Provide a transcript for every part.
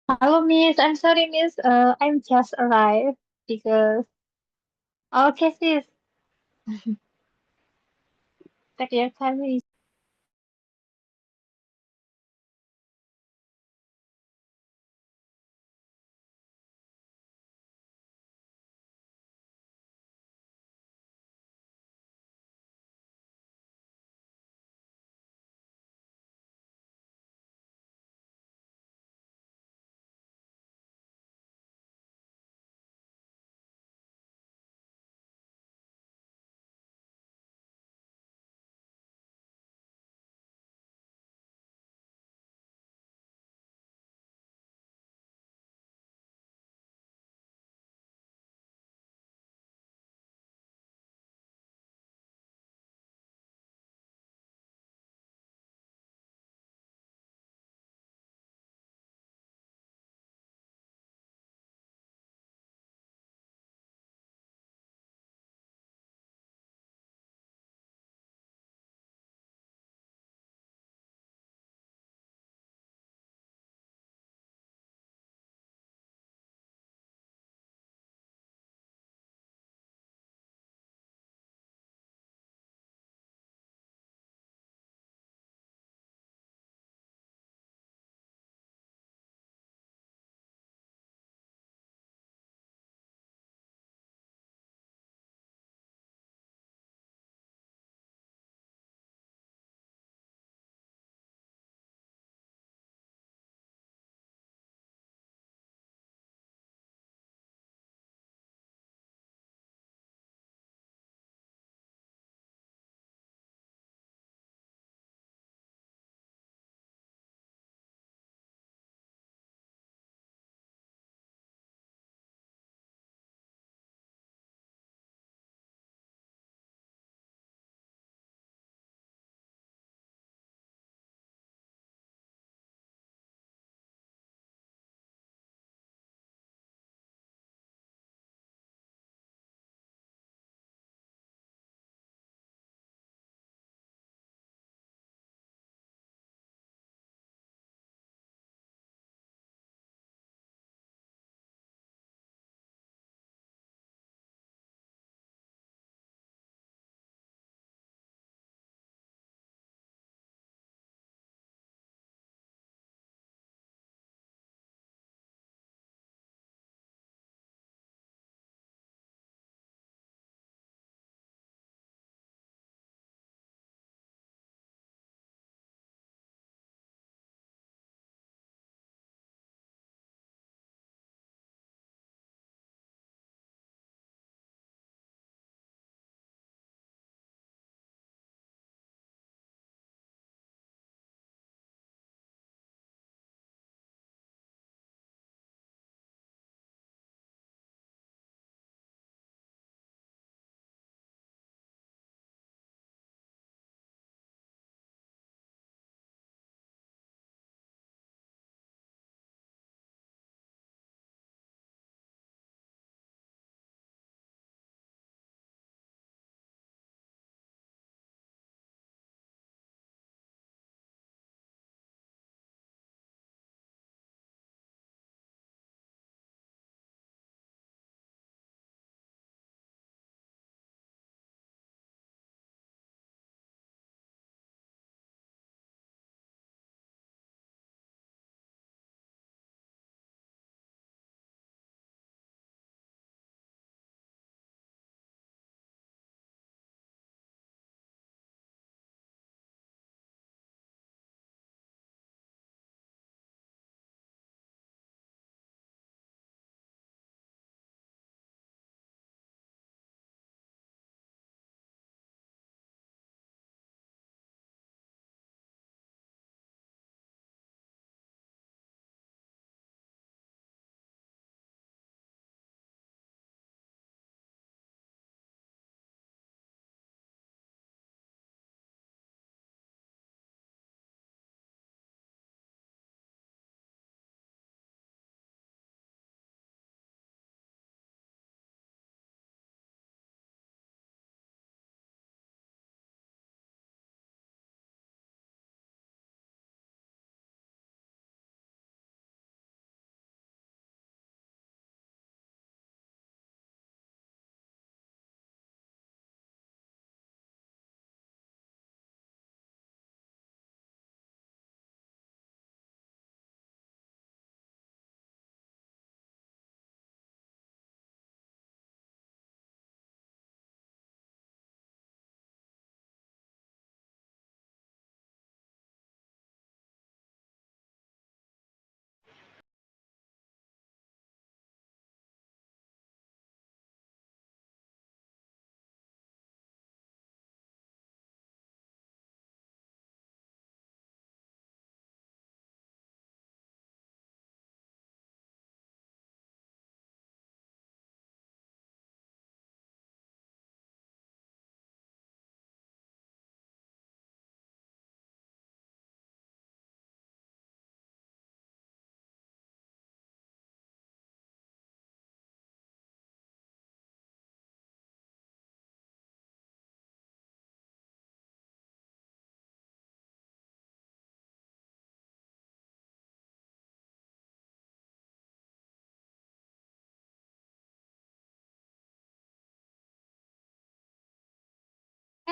Hello, Miss. I'm sorry, Miss. I'm just arrived because. Okay, sis. Take your time, Miss.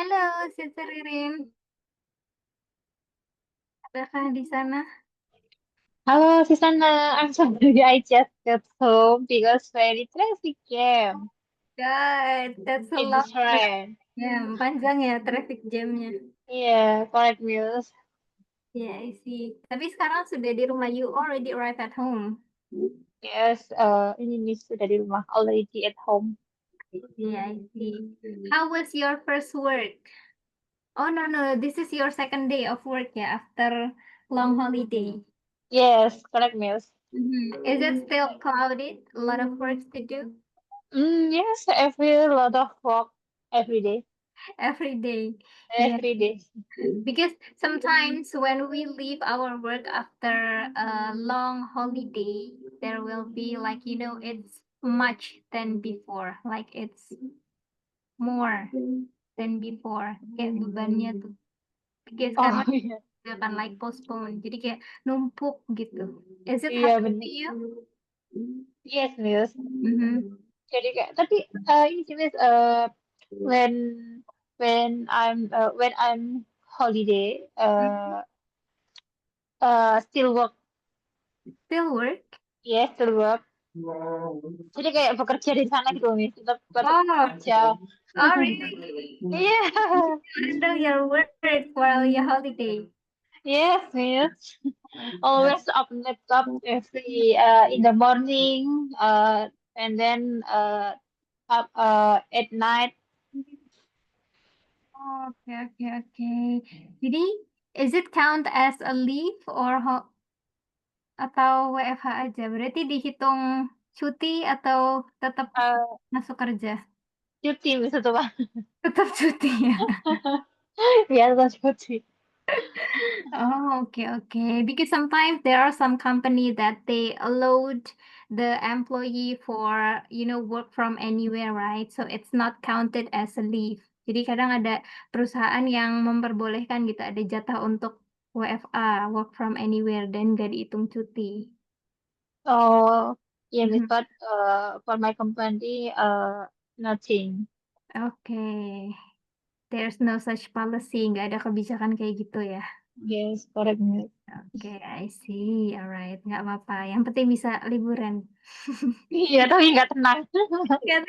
Halo, Sister Ririn. Adakah di sana? Hello, Susanna. I'm sorry, I just got home because very traffic jam God, that's a in the lot. train. Ya, panjang ya traffic jamnya. Yeah, correct news. Ya, I see. Tapi sekarang sudah di rumah. You already arrived at home. Yes, ini sudah di rumah, already at home. Yeah, I see. How was your first work? Oh, no, no. This is your second day of work ya, after long holiday. Yes, correct news. Is it still crowded? A lot of work to do Yes, every lot of work every day. every day. Yeah. Every day. Because sometimes when we leave our work after a long holiday, there will be like, it's much than before. Like it's more than before. Kayak bebannya tuh. Because Oh karena iya, kita akan like postpone. Jadi kayak numpuk gitu. Is it iya happen to benar. you? Yes, news. Mhm. Jadi kayak tapi ini sih Miss, when when I'm holiday, still work. Still work? Yes, still work. Jadi kayak bekerja di sana gitu loh, Miss. Tetap tetap Oh, kerja. oh really? Iya. Handle your work while your holiday. Yes, Miss. Always open laptop every in the morning, and then up at night. Oh, oke, oke, oke. Jadi, is it count as a leave or atau WFH aja? Berarti dihitung cuti atau tetap Uh, masuk kerja? Cuti Miss itu Pak. Tetap cuti ya. Iya, tetap cuti. Oh, okay, okay. Because sometimes there are some company that they allowed the employee for, work from anywhere, right? So it's not counted as a leave. Jadi kadang ada perusahaan yang memperbolehkan gitu, ada jatah untuk WFA, work from anywhere, dan gak dihitung cuti. Oh, yeah, Miss, Mhm. but for my company, nothing. Okay, there's no such policy, nggak ada kebijakan kayak gitu ya. Yes, correct, Miss. Oke, I see. Alright, nggak apa-apa. Yang penting bisa liburan. Iya, tapi nggak tenang. Nggak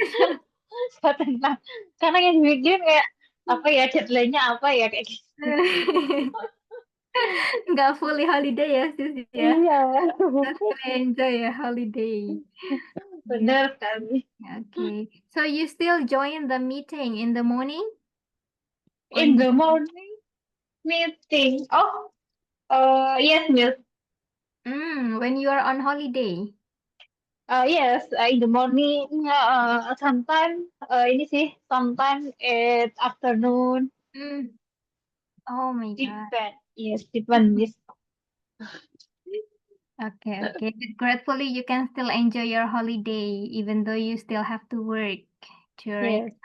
Nggak tenang. Karena yang dipikirin kayak, apa ya, deadline-nya apa ya, kayak gitu. nggak fully holiday ya, sis ya. Iya, Just to enjoy ya holiday. Yeah. bener sekali. Okay. So you still join the meeting in the morning or In the morning meeting. Oh, yes, Miss. when you are on holiday? Yes, in the morning, sometimes, ini sih, sometimes at afternoon, Mm. Oh my God. depend. Yes, depend, Miss. Okay, okay. But gratefully, you can still enjoy your holiday even though you still have to work during. Yes,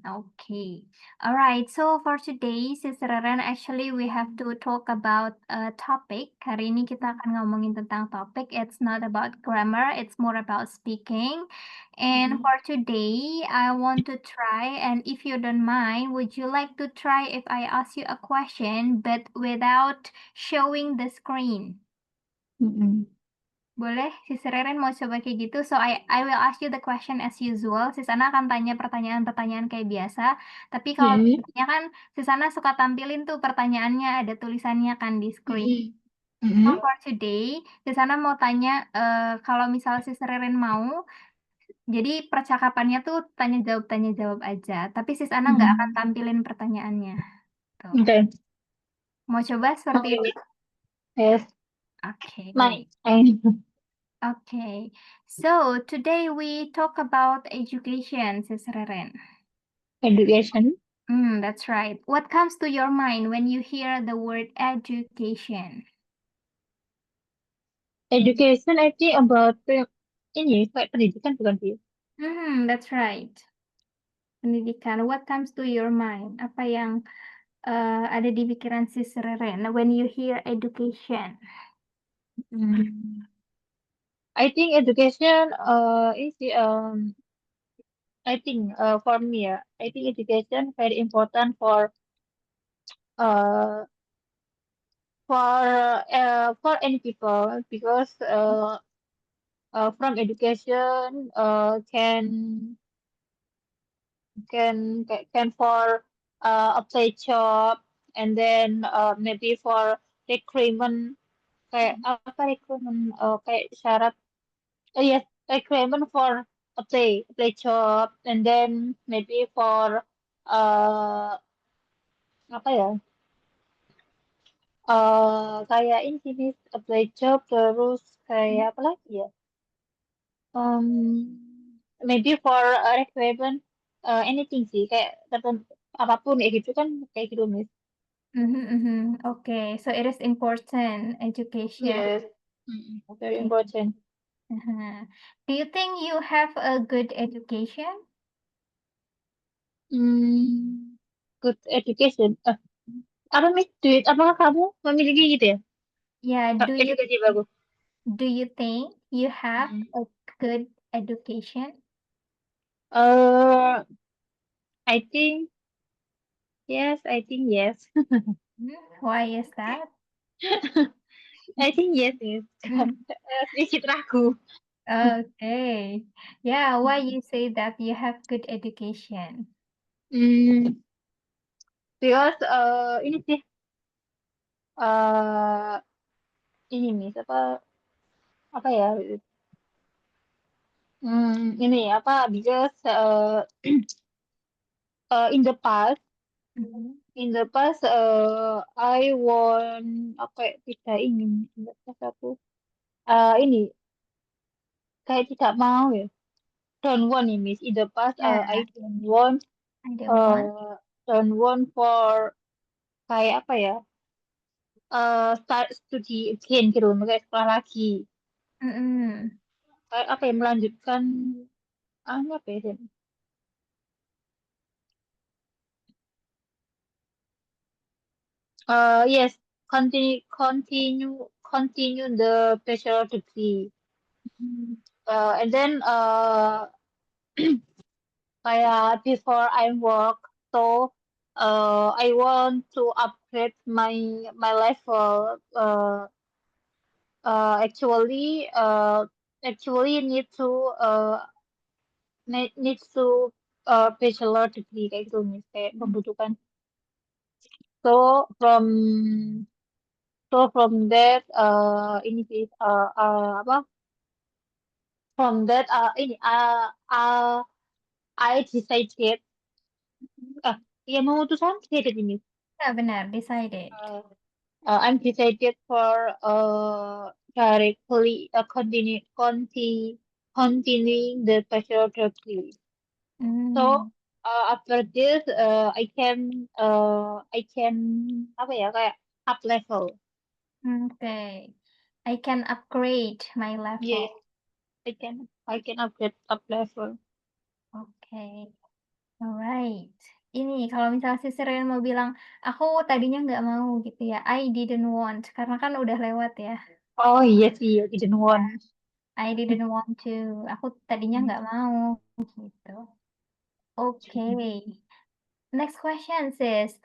Okay. All right. So for today, Sister Ren, actually we have to talk about a topic. Hari ini kita akan ngomongin tentang topik. It's not about grammar, it's more about speaking. And for today, I want to try, and if you don't mind, would you like to try if I ask you a question but without showing the screen? Mm-mm. Boleh, si Reren mau coba kayak gitu. So I will ask you the question as usual. Si Sana akan tanya pertanyaan-pertanyaan kayak biasa. Tapi kalau Mm-mm. biasanya kan si Sana suka tampilin tuh pertanyaannya, ada tulisannya kan di screen. Mm-mm. So Mm-mm. for today, si Sana mau tanya kalau misal si Reren mau, jadi percakapannya tuh tanya jawab aja. Tapi si Sana nggak akan Mm-mm. tampilin pertanyaannya. Tuh. Okay. Mau coba seperti itu? Okay. Yes. Oke. My Okay, so today we talk about education, Sis Reren. education. That's right. What comes to your mind when you hear the word education? Education actually about ini kayak pendidikan bukan sih? That's right. Pendidikan. What comes to your mind? Apa yang ada di pikiran Sis Reren when you hear education? Hmm. I think education ini sih, I think for me, I think education very important uh for any people because from education can for apply job and then maybe for requirement kayak apa requirement kayak syarat yes requirement for apply job and then maybe for uh, apa ya kayak ini sih Miss, apply job terus kayak apa lagi ya maybe for requirement anything sih kayak tertentu apapun kayak gitu kan kayak gitu Miss. Okay, so it is important, education. Yes. Very Okay. important. Uh-huh. Do you think you have a good education? Hmm, good education. Apa Miss? Duit? Apakah kamu memiliki gitu ya? Yeah, Edukasi bagus. do you think you have Mm. a good education? Uh, I think yes. I think yes. Why is that? I think yes, Miss. Sedikit ragu. Okay. Yeah, why you say that you have good education? Hmm, because ini sih ini Miss apa ya? Ini apa? Because in the past. Mhm. In the past, I want apa ya, tidak ingin in the past aku ini kayak tidak mau ya don't want nih Miss in the past Yeah, I I don't want. uh, don't want for kayak apa ya start studi again gitu kayak sekolah lagi Mm-mm. kayak apa ya melanjutkan apa ya yes continue the bachelor degree Mm. and then kayak before I work so I want to upgrade my level uh actually uh actually needs to bachelor degree kayak gitu nih kayak membutuhkan so from that ini sih apa from that ini I decided ah ya memutuskan decided ini Ya benar, decided. uh, I'm decided for directly continuing the bachelor degree. So Hmm. after this I can apa ya kayak up level. Okay. I can upgrade my Yes, level. I can upgrade up level. Okay. Alright. Ini kalau misalnya si Seren mau bilang, aku tadinya nggak mau gitu ya. I didn't want karena kan udah lewat ya. Oh iya sih, I didn't Ya, want. I didn't want to. Aku tadinya nggak mau gitu. Okay. Next question says,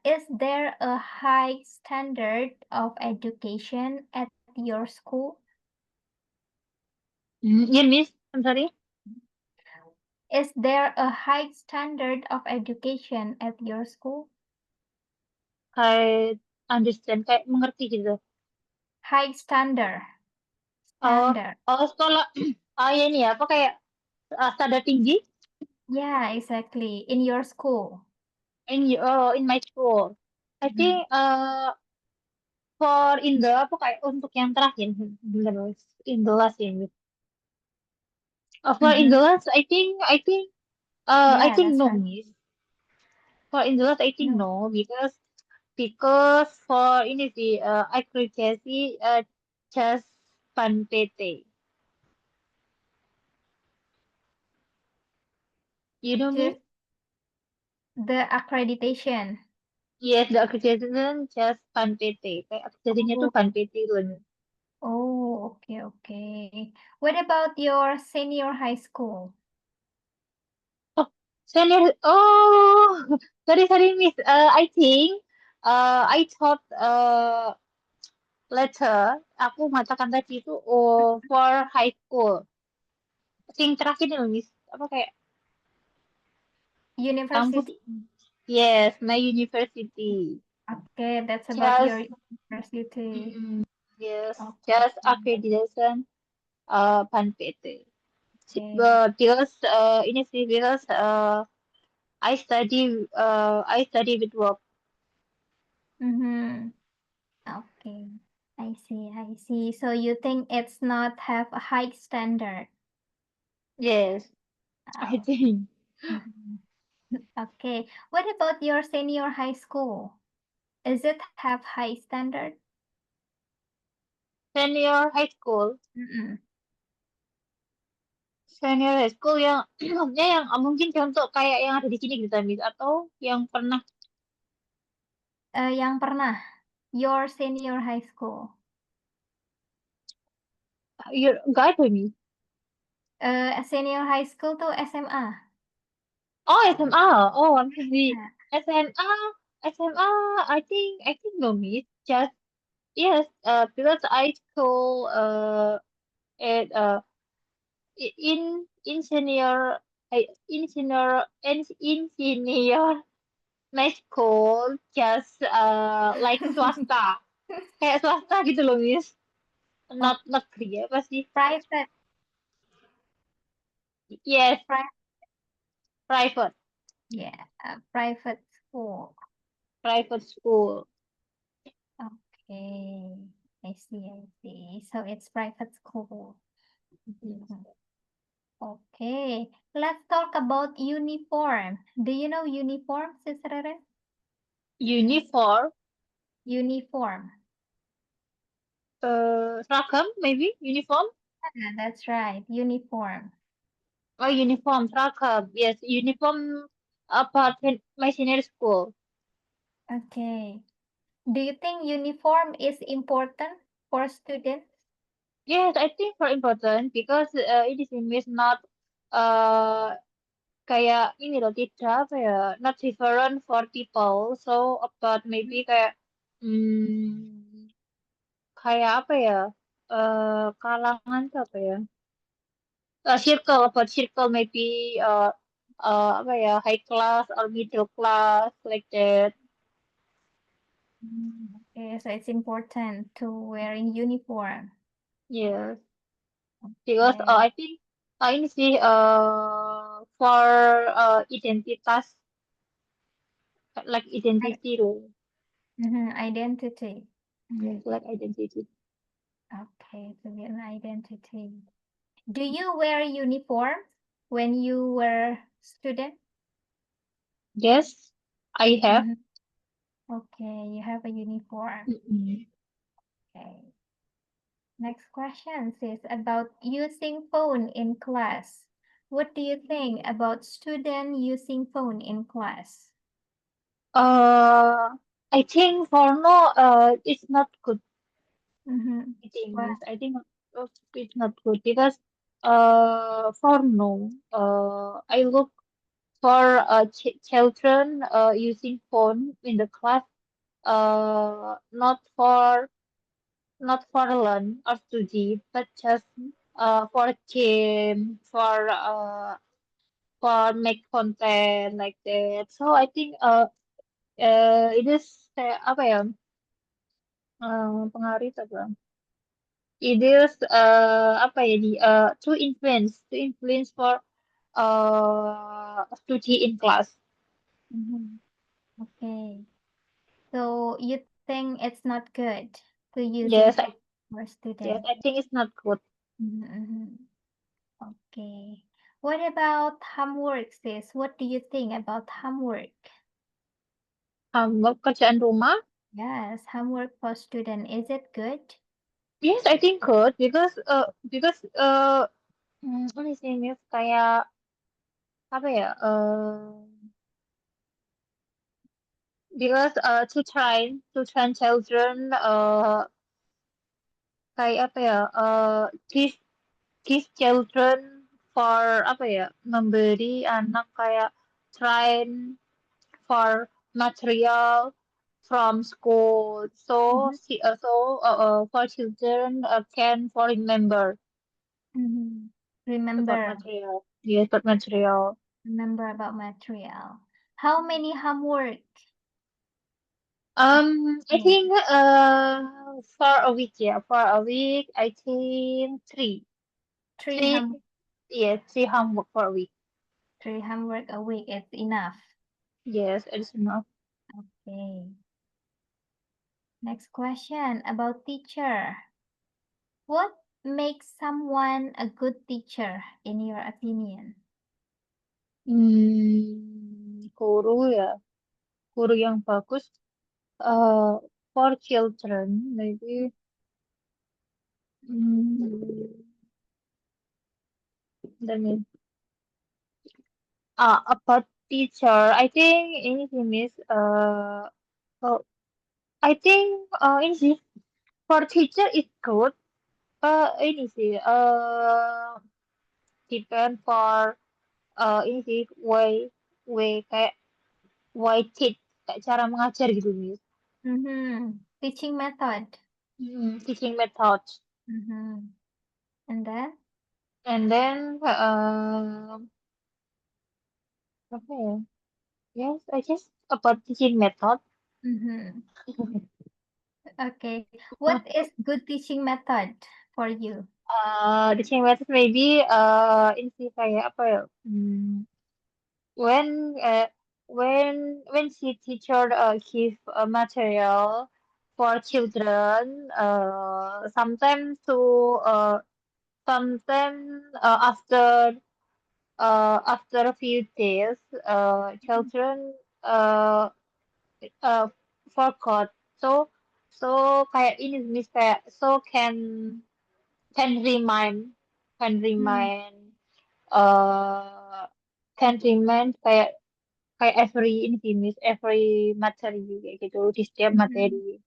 is there a high standard of education at your school? Yeah, Miss. I'm sorry. Is there a high standard of education at your school? I understand kayak mengerti gitu. High standard. Oh, Standard. oh sekolah. Oh ya ini ya, apa kayak standar tinggi Yeah, exactly. In your school. in my school. I Mhm. think for in the apa kayak untuk yang terakhir bener in the last ini. For in the Mhm. last I Yeah, think that's no right. Miss. For in the last I think No. no because for ini sih akreditasi just Pan PT. You know Miss? To the accreditation. Yes, the accreditation just Pan PT. Kayak akreditasinya tuh Oh. Pan PT loh. Oh, okay, okay. What about your senior high school? Senior, oh, sorry, Miss. I think, I thought, later, aku mengatakan tadi itu, oh, for high school. Yang terakhir nih, Miss. Apa kayak kampus? University. Yes, my university. Okay, that's about Just, your university. mm, yes, just Okay. accreditation, Ban PT. Okay. Because, ini sih, because, I study with work. Mm-hmm. Okay. I see. I see. So you think it's not have a high standard? Yes, I Oh. think. Mhm. Okay. What about your senior high school? Is it have high standard? Senior high school. Mm-mm. Senior high school yang maksudnya yang mungkin contoh kayak yang ada di sini gitu Miss atau yang pernah Yang pernah your senior high school. nggak ada Miss. Senior high school tuh SMA. Oh SMA. Oh di Nah, SMA SMA I think no Miss. Just yes. Because I school at in senior in senior my school just like swasta kayak swasta gitu loh Miss. oh, Not negeri apa sih? private, Yes, private, private, yeah, private school. private school. Okay, I see, I see. So it's private school. Mhm. Okay, let's talk about uniform. Do you know uniform, Sis Rere? Uniform, Uniform. seragam, maybe uniform. Yeah, that's right, uniform. Oh, uniform, seragam. Yes, uniform. Apart from my senior school. Okay. Do you think uniform is important for students? Yes, I think very important because it is not uh kayak ini loh tidak apa ya, not different for people. So about maybe kayak kayak apa ya? Kalangan tuh apa ya? Circle about circle maybe apa ya high class or middle class like that. Okay, so it's important to wearing uniform. Yes, because Okay. I think ini sih for identitas like I- identity loh. Identity. Yes, like identity. Okay, to be an identity. Do you wear uniform when you were student? Yes, I have. Mhm. Okay, you have a uniform. Mm-mm. Okay. Next question is about using phone in class. What do you think about student using phone in class? Uh, I think for no, it's not good. Mm-hmm. I think Well, yes, I think it's not good because for no, I look for children using phone in the class not for learn or study but just for game for make content like that. So I think it is apa ya pengaruh itu apa? It is apa ya di to influence for study in class. mhm. Okay. So you think it's not good to using Yes, phone for yes, student? I think it's not good. Mm-hmm. Okay. What about homework, sis? What do you think about homework? Kerjaan rumah. Yes, homework for student. Is it good? Yes, I think good because what is it kayak apa ya because to train children kayak apa ya give children for apa ya memberi anak kayak shrine for material from school. So Mhm. for children can for Mhm. about Remember, material. Yes, about material. remember about material. How many homework? I Yeah, think for a week, yeah, for a week, I think three. three Three, hom yes, three homework for a week. three homework a week is enough. Yes, it's enough. Okay. Next question about teacher. What makes someone a good teacher in your opinion? Guru ya, guru yang bagus. Uh, for children, maybe. Hmm, let me. About teacher, I think anything is oh, I think ini for teacher is good. Ini sih depend for ini sih way kayak way teach kayak cara mengajar gitu nih. Teaching method. Teaching methods. Mm-hmm. And then? And then apa ya? Yes, I guess about teaching method. Mm-hmm. Okay. What is good teaching method for you? Teaching method maybe ini sih kayak apa ya? When uh, when she teacher give material for children, sometimes after a few days, children uh, uh, forgot. So kayak ini Miss kayak can remind can Mm-hmm. remind uh, can remind kayak every ini sih Miss every materi kayak gitu di setiap Mm-hmm. materi.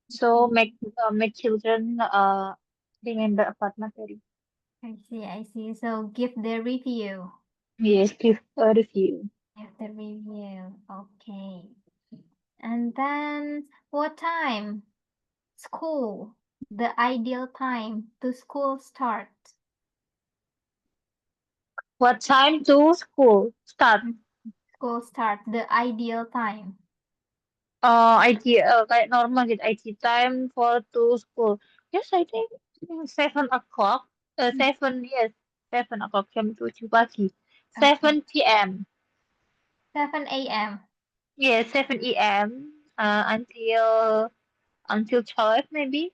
So make children remember about materi. I see, I see. So give the review. Yes, give a review. Give the review. Okay. And then what time? School. The ideal time to school start. What time to school start? Mm. School start. The ideal time. IT kayak normal gitu. IT time for to school. Yes, I think 7 o'clock. Mm. 7 jam 7 pagi. Okay. 7 p.m. 7 a.m. Yes, 7 a.m. Until 12 maybe.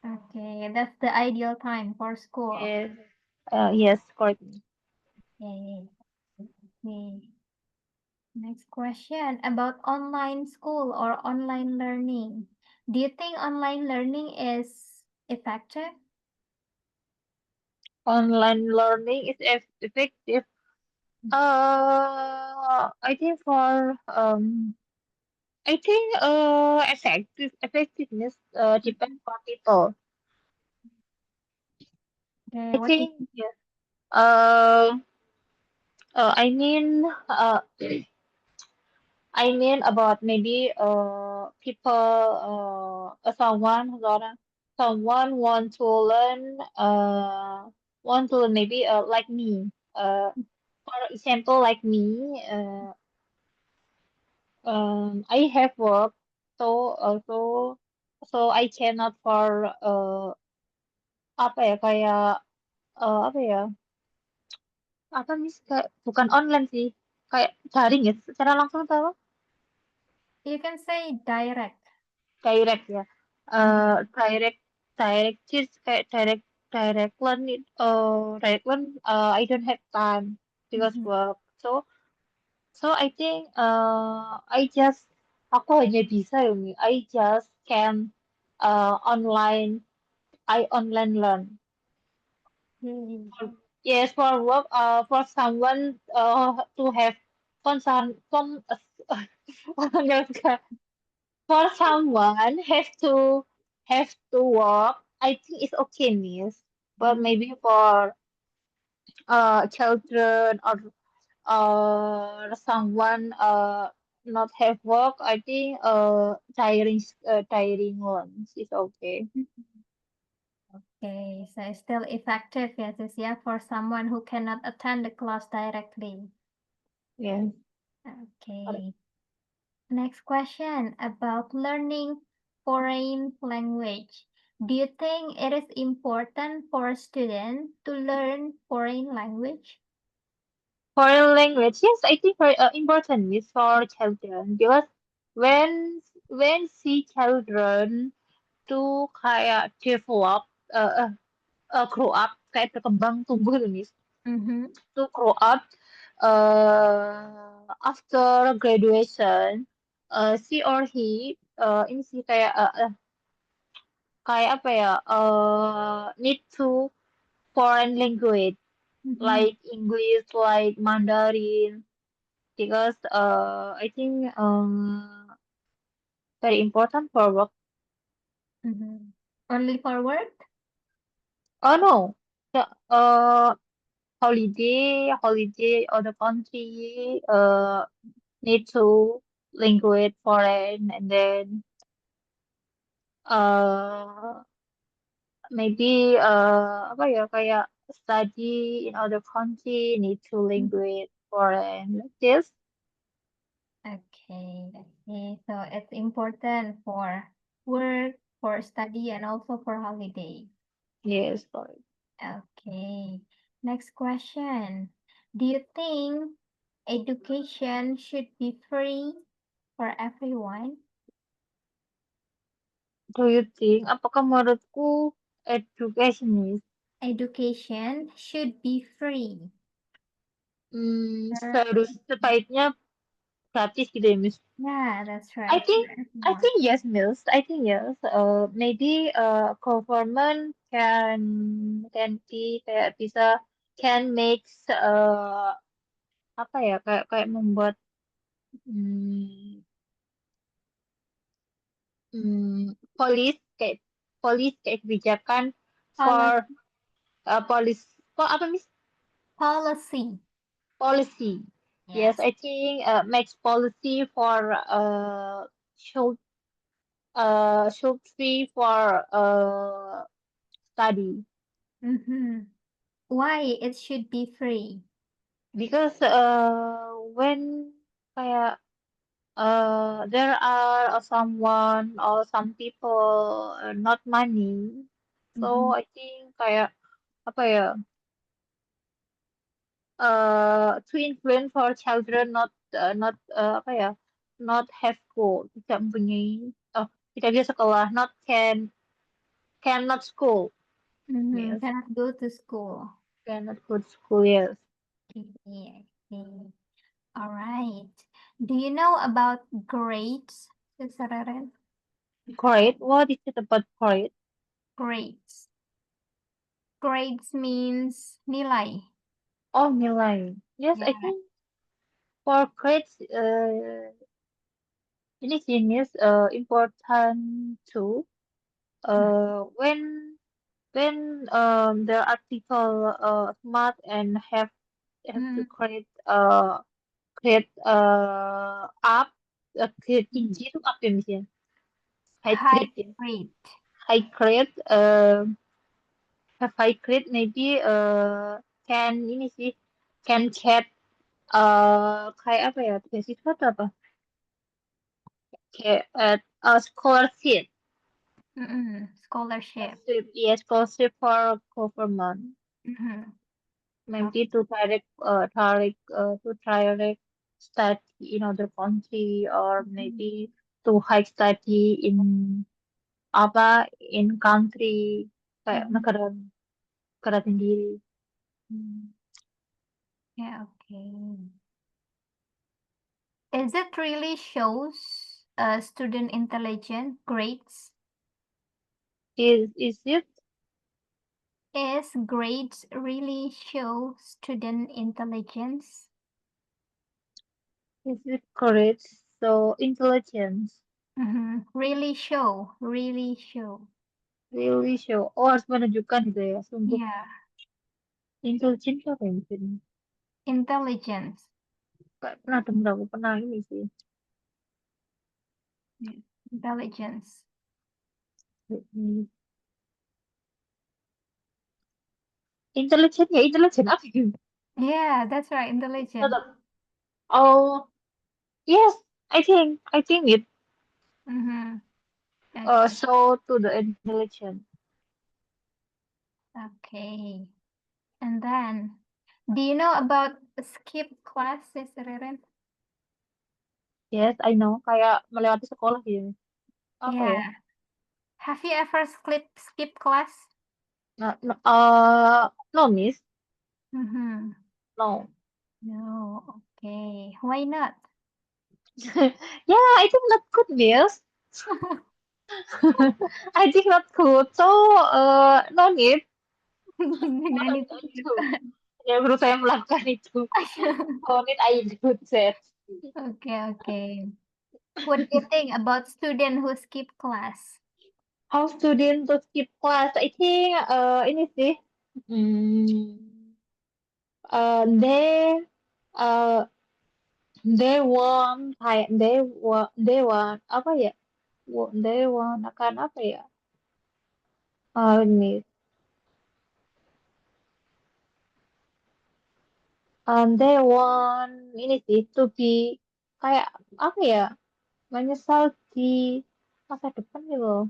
Okay, that's the ideal time for school. Yes. Yes, correct. Okay. Okay. Next question about online school or online learning. Do you think online learning is effective? Online learning is effective. I think for effectiveness depends on people. Okay, I what is think yes. Uh, I mean about maybe people someone want to learn maybe like me for example like me I have work so I cannot for apa ya kayak apa ya apa mis kayak bukan online sih kayak daring ya secara langsung tahu you can say direct. direct ya Mm-hmm. direct just kayak direct learn direct learn I don't have time because Mm-hmm. work so I think I just aku hanya bisa Yumi I just can online I online learn. Okay. Yes, for work, for someone to have concern from for someone have to work. I think it's okay, miss. But Mm-hmm. maybe for children or someone not have work, I think tiring ones is okay. Okay, so it's still effective, yes, yeah, for someone who cannot attend the class directly. Yes. Okay. Next question about learning foreign language. Do you think it is important for a student to learn foreign language? Foreign language, yes, I think very important is for children because when see children to kayak develop grow up kayak berkembang tumbuh tuh Miss Mm-hmm. to grow up after graduation she or he ini sih kayak apa ya need to foreign language Mm-hmm. like English like Mandarin because I think very important for work. Mm-hmm. Only for work? Oh no, the holiday other country need to language foreign and then uh maybe apa ya kayak study in other country need to language foreign like this. Okay, okay. So it's important for work, for study, and also for holiday. Yes, correct. Okay. Next question. Do you think education should be free for everyone? Do you think apakah menurutku education is Education should be free. For- sebaiknya gratis gitu ya Miss? Yeah, that's I right. think For I everyone. think yes, Mills. I think yes. Maybe government can be kayak bisa can make apa ya kayak kayak membuat hmm, polis kayak kebijakan for Policy. polis kok apa Miss Policy. policy. Yes, Yes. I think makes policy for should should free for study. Mm-hmm. Why it should be free? Because when kayak there are someone or some people not money, so Mm-hmm. I think kayak apa ya to influence for children not apa ya not have school tidak mempunyai tidak bisa sekolah not cannot school Mm-hmm. yes Cannot go to school. cannot go to school yes. Okay, okay. All right. Do you know about grades, Sister Reren? Great, what is it about great? Grades. Grades means nilai. Oh, nilai. Yes, I Yeah. think for grades, ini jenis important too. When the article smart and have to Mm, create up create tinggi itu up ya misalnya high high grade ya grade. high grade have high grade maybe can ini sih can get kayak apa ya beasiswa atau apa kayak scholarship Mm-mm. Scholarship. scholarship yes scholarship for government Mm-hmm. maybe to direct study in other country or Mm-hmm. maybe to high study in apa in country kayak Mm-hmm. negara negara sendiri. Mm. Yeah, okay. Is it really shows student intelligence grades? Is it Is grades really show student intelligence? is it correct? So intelligence Mm-hmm. Really show, really show. really show oh harus menunjukkan gitu ya sungguh Yeah, intelligence apa ya maksudnya? intelligence. Kayak pernah denger aku pernah ini sih. Yeah. Intelligence. Hmm. Intelijen ya intelijen apa gitu? Yeah, that's right, intelligence. Tetap. Oh yes, I think it Mm-hmm. Okay. show to the intelligence. Okay. And then, do you know about skip class, Sis Ririn? Yes, I know. Kayak melewati sekolah gitu. Apa ya? Yeah. Have you ever skip class? No, miss. Mm-hmm. No. No. Okay. Why not? Yeah, I think not good, miss. I think not good. So, no need. No Don't, need to don't skip. do. Ya, guru saya melakukan itu. No need, I do that. Okay, okay. What do you think about student who skip class? How student to skip class? I think, ini sih. Hmm, they, uh, they want apa ya? They want akan apa ya? Ini, they want ini sih to be kayak apa ya? Menyesal di masa depan gitu loh.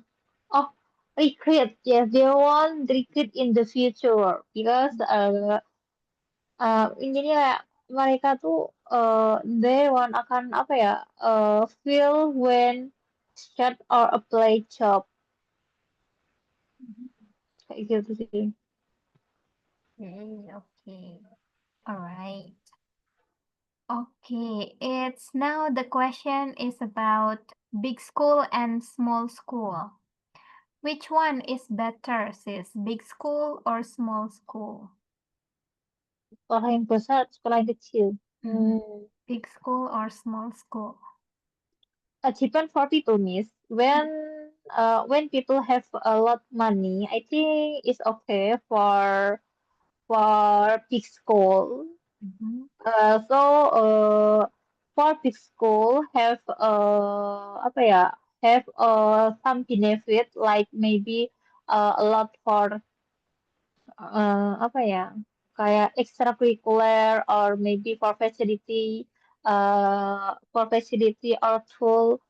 Oh, regret. Yes, they want regret in the future because intinya kayak mereka tuh they want akan apa ya? Feel when start or apply job kayak gitu sih. Okay, okay. All right. Okay, it's now the question is about big school and small school. Which one is better, sis? Big school or small school? Sekolah yang besar, sekolah yang kecil. Mhm. Hmm. Big school or small school? Achievement for people, miss. When people have a lot money, I think it's okay for big school. Mhm. So for big school have apa ya have some benefit like maybe a lot for apa ya kayak extracurricular or maybe for facility or tool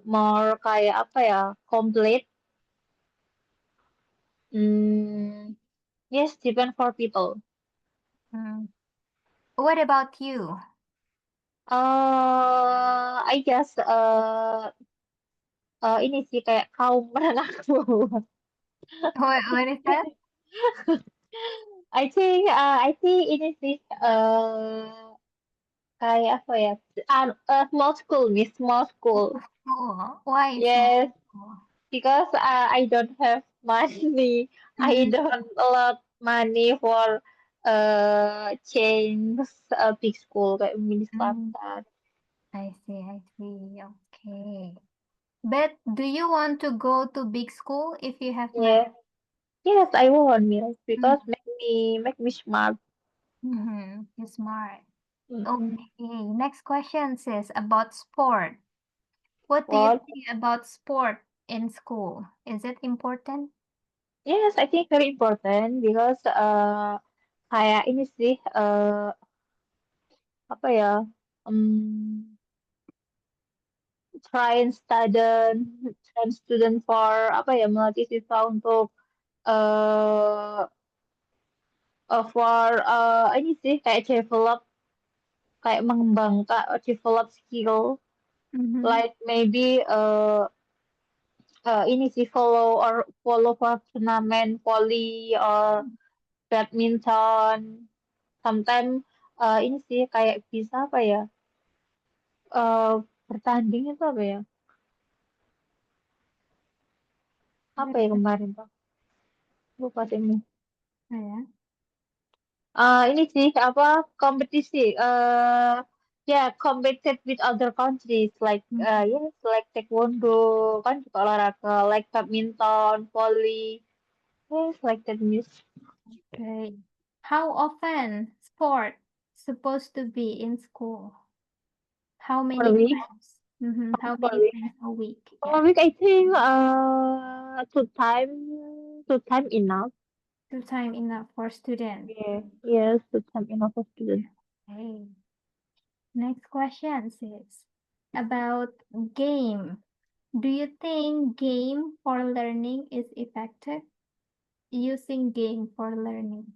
more kayak apa ya complete. Yes, depend for people. Mm. What about you? I guess ini sih kayak kaum menengah ke bawah. What is that? I think ini sih kayak apa ya? Small school, miss small school. School. Why small Yes, school? because I don't have money. I Mhm. don't a lot money for change a big school kayak mini Mm, Selatan. I see, I see. Okay. But do you want to go to big school if you have money? Yes, yes, I want miss Mm. because make me smart. Mm-hmm. You're smart. Mm-mm. Okay. Next question says about sport. What do you What? think about sport in school? Is it important? Yes, I think very important because kayak ini sih apa ya train student for apa ya melatih siswa untuk eh for ini sih kayak kayak mengembangkan develop skill Mm-hmm. like maybe ini sih follow for turnamen volley or badminton sometimes ini sih kayak bisa apa ya eh bertanding itu apa ya apa ya kemarin tuh lupa sih ini Yeah. ini sih apa kompetisi compete with other countries like Mhm. yes like taekwondo kan juga olahraga like badminton volley yes like that miss Okay. How often sport? supposed to be in school? How per many week. times? How Per many week. times a week? Per Yeah, week, I think two time enough. 2 times enough for student. Yeah. Yes, two time enough for students. Okay. Next question is about game. Do you think game for learning is effective? Using game for learning.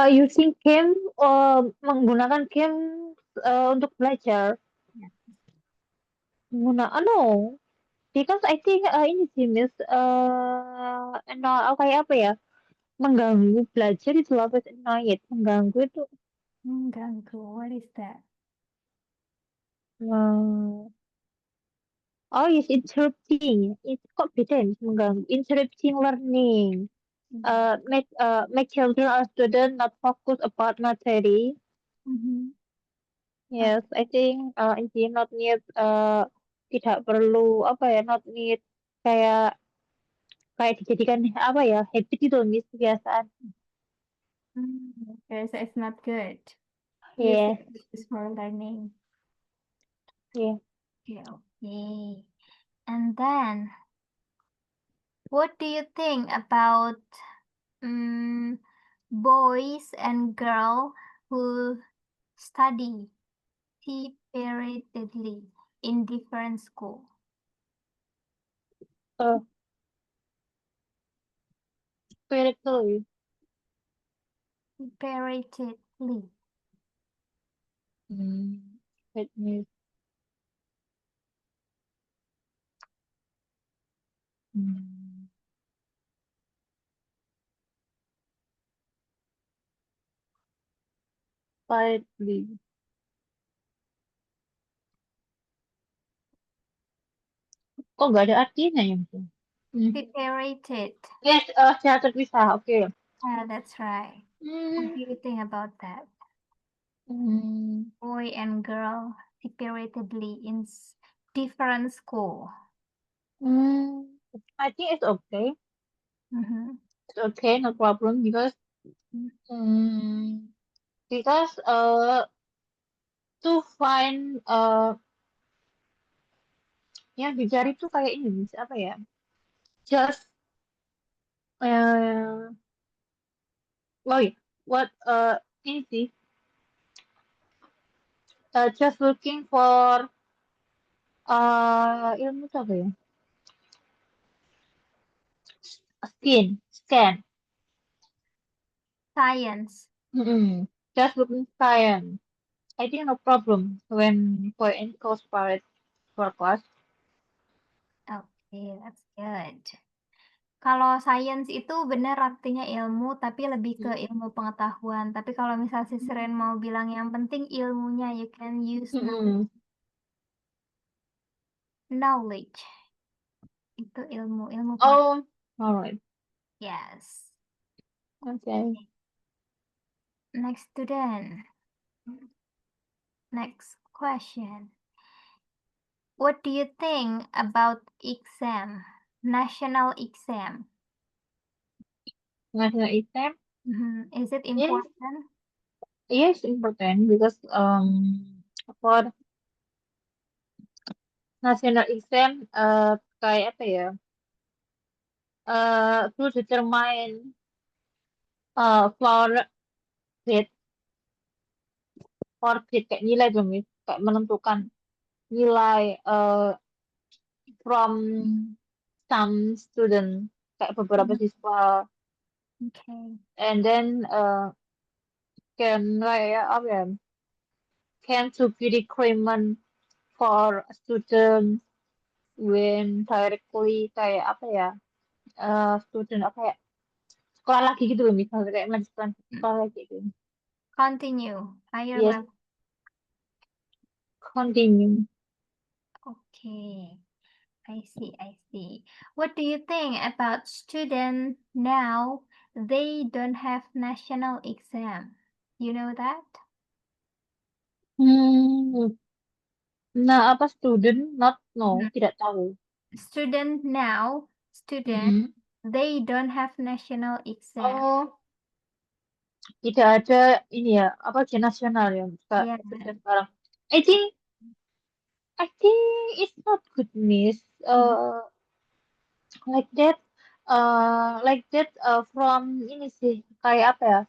Using game, menggunakan game untuk belajar. Yeah. No, because I think ini sih Miss, no, kayak apa ya? Mengganggu belajar itu apa sih? Annoyed, mengganggu itu. Mengganggu. What is that? eh, oh yes, interrupting. Itu kok beda ya, Miss? Mengganggu. Interrupting learning. Make children or student not focus about material. Mhm. Yes, I think intinya not need tidak perlu apa ya, not need kayak kayak dijadikan apa ya, habit itu Miss, kebiasaan. Okay, so it's not good. Yes, Using this for learning. yes. Okay, okay. And then, what do you think about boys and girl who study separately in different school? Uh, Spiritually. Separately. Let me. Hmm, Quietly. Kok nggak ada artinya ya? Separated. Yes, secara terpisah. Oke. That's right. What Hmm, do you think about that? hmm, Boy and girl separatedly in different school. hmm. I think it's okay. Mm-hmm. It's okay, no problem because because to find yang dicari tuh kayak ini Miss, apa ya? Just uh, oh ya, what ini sih just looking for ilmu tuh apa ya? Scan. Science. Just looking science. I think no problem when boy and girl separate for class. Okay, that's good. Kalau science itu benar artinya ilmu, tapi lebih ke ilmu pengetahuan. Tapi kalau misal si Seren mau bilang yang penting ilmunya, you can use Mm-mm. knowledge. Itu ilmu, ilmu pengetahuan. Oh, all right. Yes. Okay. Next student. Next question. What do you think about exam? National exam. National exam Is it is important? yes important because for national exam kayak apa ya? To determine for grade kayak nilai dong Miss. Kayak menentukan nilai from some student kayak beberapa Mhm. siswa Okay. and then can kayak apa ya? Can to be requirement for student when directly kayak apa ya? Student apa ya? Sekolah lagi gitu loh misalnya kayak melanjutkan sekolah lagi gitu. Continue. Higher Yes, level. continue. Okay. I see, I see. What do you think about students now? They don't have national exam. You know that? Hmm, nah apa student not no Hmm. tidak tahu. Student now, student, Mm-mm. they don't have national exam. Oh, tidak ada ini ya apa ujian nasional ya Yeah. sekarang. I think I think it's not good, Miss. Mhm. Like that, from ini sih kayak apa ya?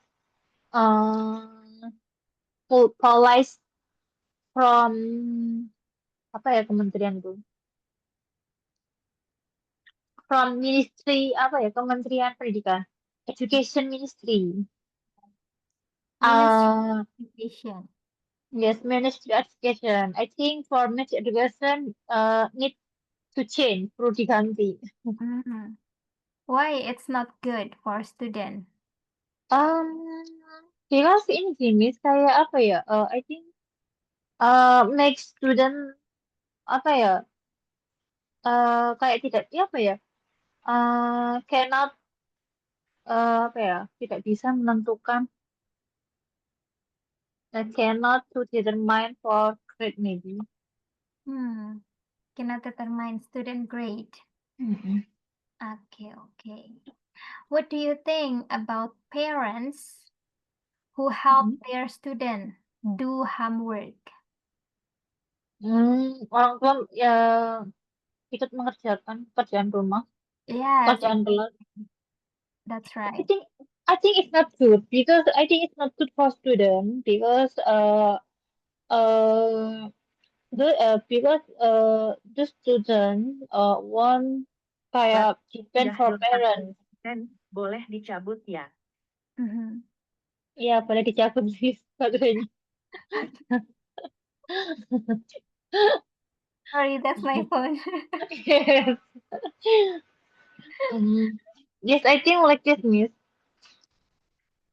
Police from apa ya kementerian itu? From ministry apa ya? Kementerian Pendidikan, Education Ministry. Ministry Uh, of Education. yes, Ministry of Education. I think for Ministry of Education, need to change, perlu diganti. Mhm. Why it's not good for student? Um, because ini sih, Miss, kayak apa ya? I think make student apa ya? Kayak tidak, ya apa ya? Cannot apa ya? Tidak bisa menentukan, cannot to determine for grade maybe. Hmm. Cannot determine student grade. Mhm. Okay. What do you think about parents who help Mhm. their student do homework? Orang tua ya ikut mengerjakan pekerjaan rumah, Yes, pekerjaan kelas. that's I right. think I think it's not good because I think it's not good for student because uh the student want kayak depend Sudah for dilengkapi parents. dan boleh dicabut ya. Mhm. Iya, pada dicabut sih baterainya. Sorry, that's my phone. Yes. Mm. Yes, I think like this, Miss.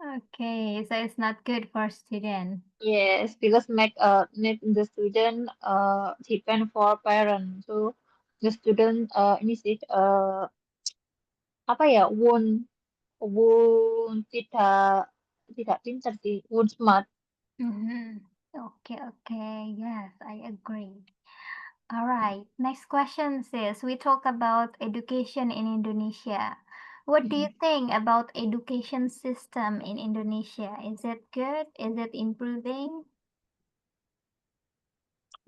Okay, so it's not good for student. Yes, because make the student depend for parents. So the student ini sih apa ya won tidak pintar sih, won smart. Mhm. Okay. Yes, I agree. All right. Next question says we talk about education in Indonesia. What do you Mm. think about education system in Indonesia? Is it good? Is it improving?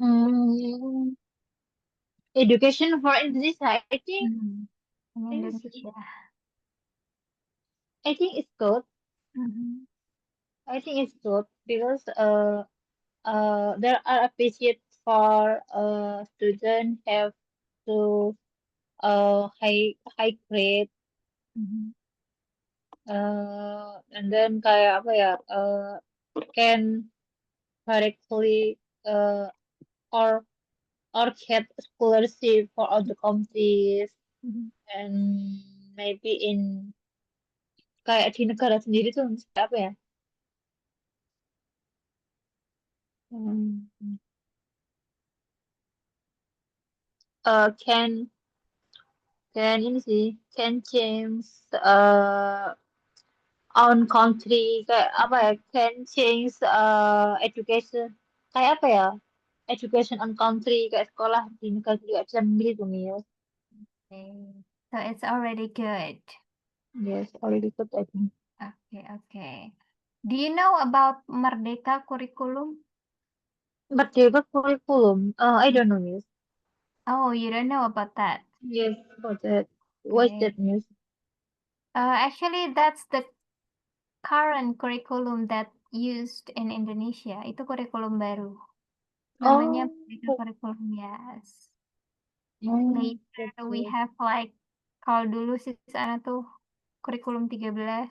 Hmm, education for Indonesia, Mhm. In let me see. Indonesia. I think it's good. Mhm. I think it's good because there are appreciate for student have to high grade Mhm. and then kayak apa ya can directly uh, or get scholarship for other countries Mhm. and maybe in kayak di negara sendiri tuh misalnya apa ya hmm, can ini sih can change own country kayak apa ya can change education kayak apa ya education on country kayak sekolah di negara juga bisa memilih tuh Mil. Okay. So it's already good. Yes, already good I think. Okay. Do you know about Merdeka curriculum? But they got curriculum. I don't know Miss. Oh, you don't know about that. Yes, about that. What's Okay. that Miss? Actually, that's the current curriculum that used in Indonesia. Itu kurikulum baru. Namanya Oh, Merdeka Curriculum, yes. that's Later we good. have like, kalau dulu sih sana tuh kurikulum 13.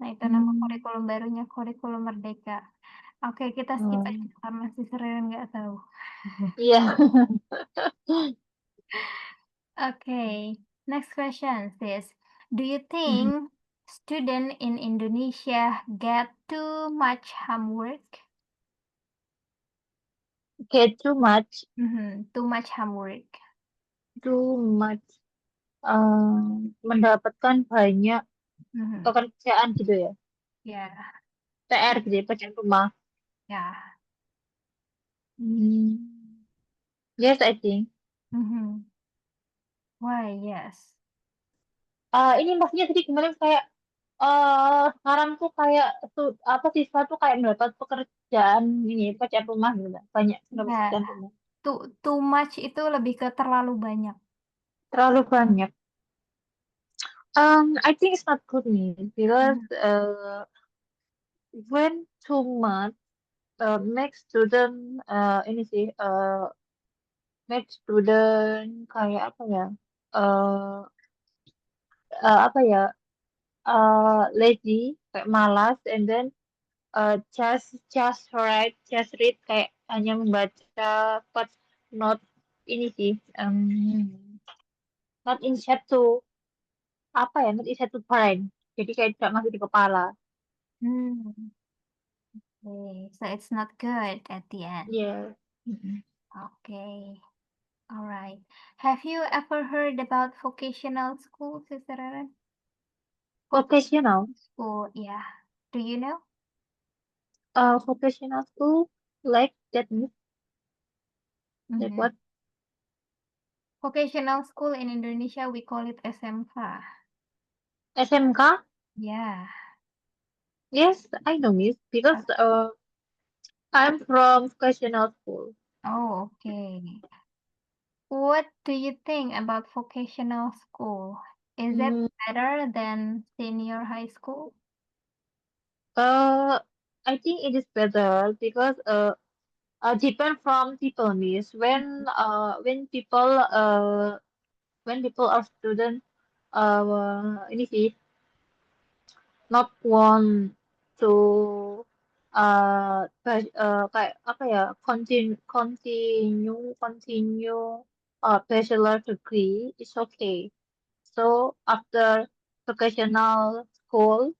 Nah, itu nama Hmm. kurikulum barunya kurikulum Merdeka. Oke, kita skip Oh. aja karena si Seren nggak tahu. Iya. Okay, next question says, do you Mhm. think student in Indonesia get too much homework? Okay, too much, Too much homework. too much. Mendapatkan banyak Mhm. pekerjaan gitu ya. Yeah, PR gitu ya, pekerjaan rumah. yeah. Hmm. Yes, I think. Mhm. Why? Yes. Ini maksudnya tadi kemarin kayak Sekarang tuh kayak apa siswa tuh kayak mendapat pekerjaan ini pekerjaan rumah gitu Mbak. Banyak mendapat Nah, pekerjaan rumah. too much itu lebih ke terlalu banyak. Terlalu banyak. I think it's not good nih because Mhm. when too much make student ini sih make student kayak apa ya uh, apa ya lazy kayak malas and then just read kayak hanya membaca but not ini sih not inside to apa ya not inside to brain jadi kayak tidak masuk di kepala. Hmm. Okay, so it's not good at the end. Yes. Mm-mm. Okay, all right. Have you ever heard about vocational school, Sister Aaron? Vocational School, yeah. Do you know? vocational school like that means like Mhm. what Vocational school in Indonesia, we call it SMK. SMK. Yeah. Yes, I know miss because I'm from vocational school. Oh, okay. What do you think about vocational school? Is it Mm, better than senior high school? uh, I think it is better because depend from people miss when people are student ini sih not want to kayak apa ya continue bachelor degree is okay. So after vocational school,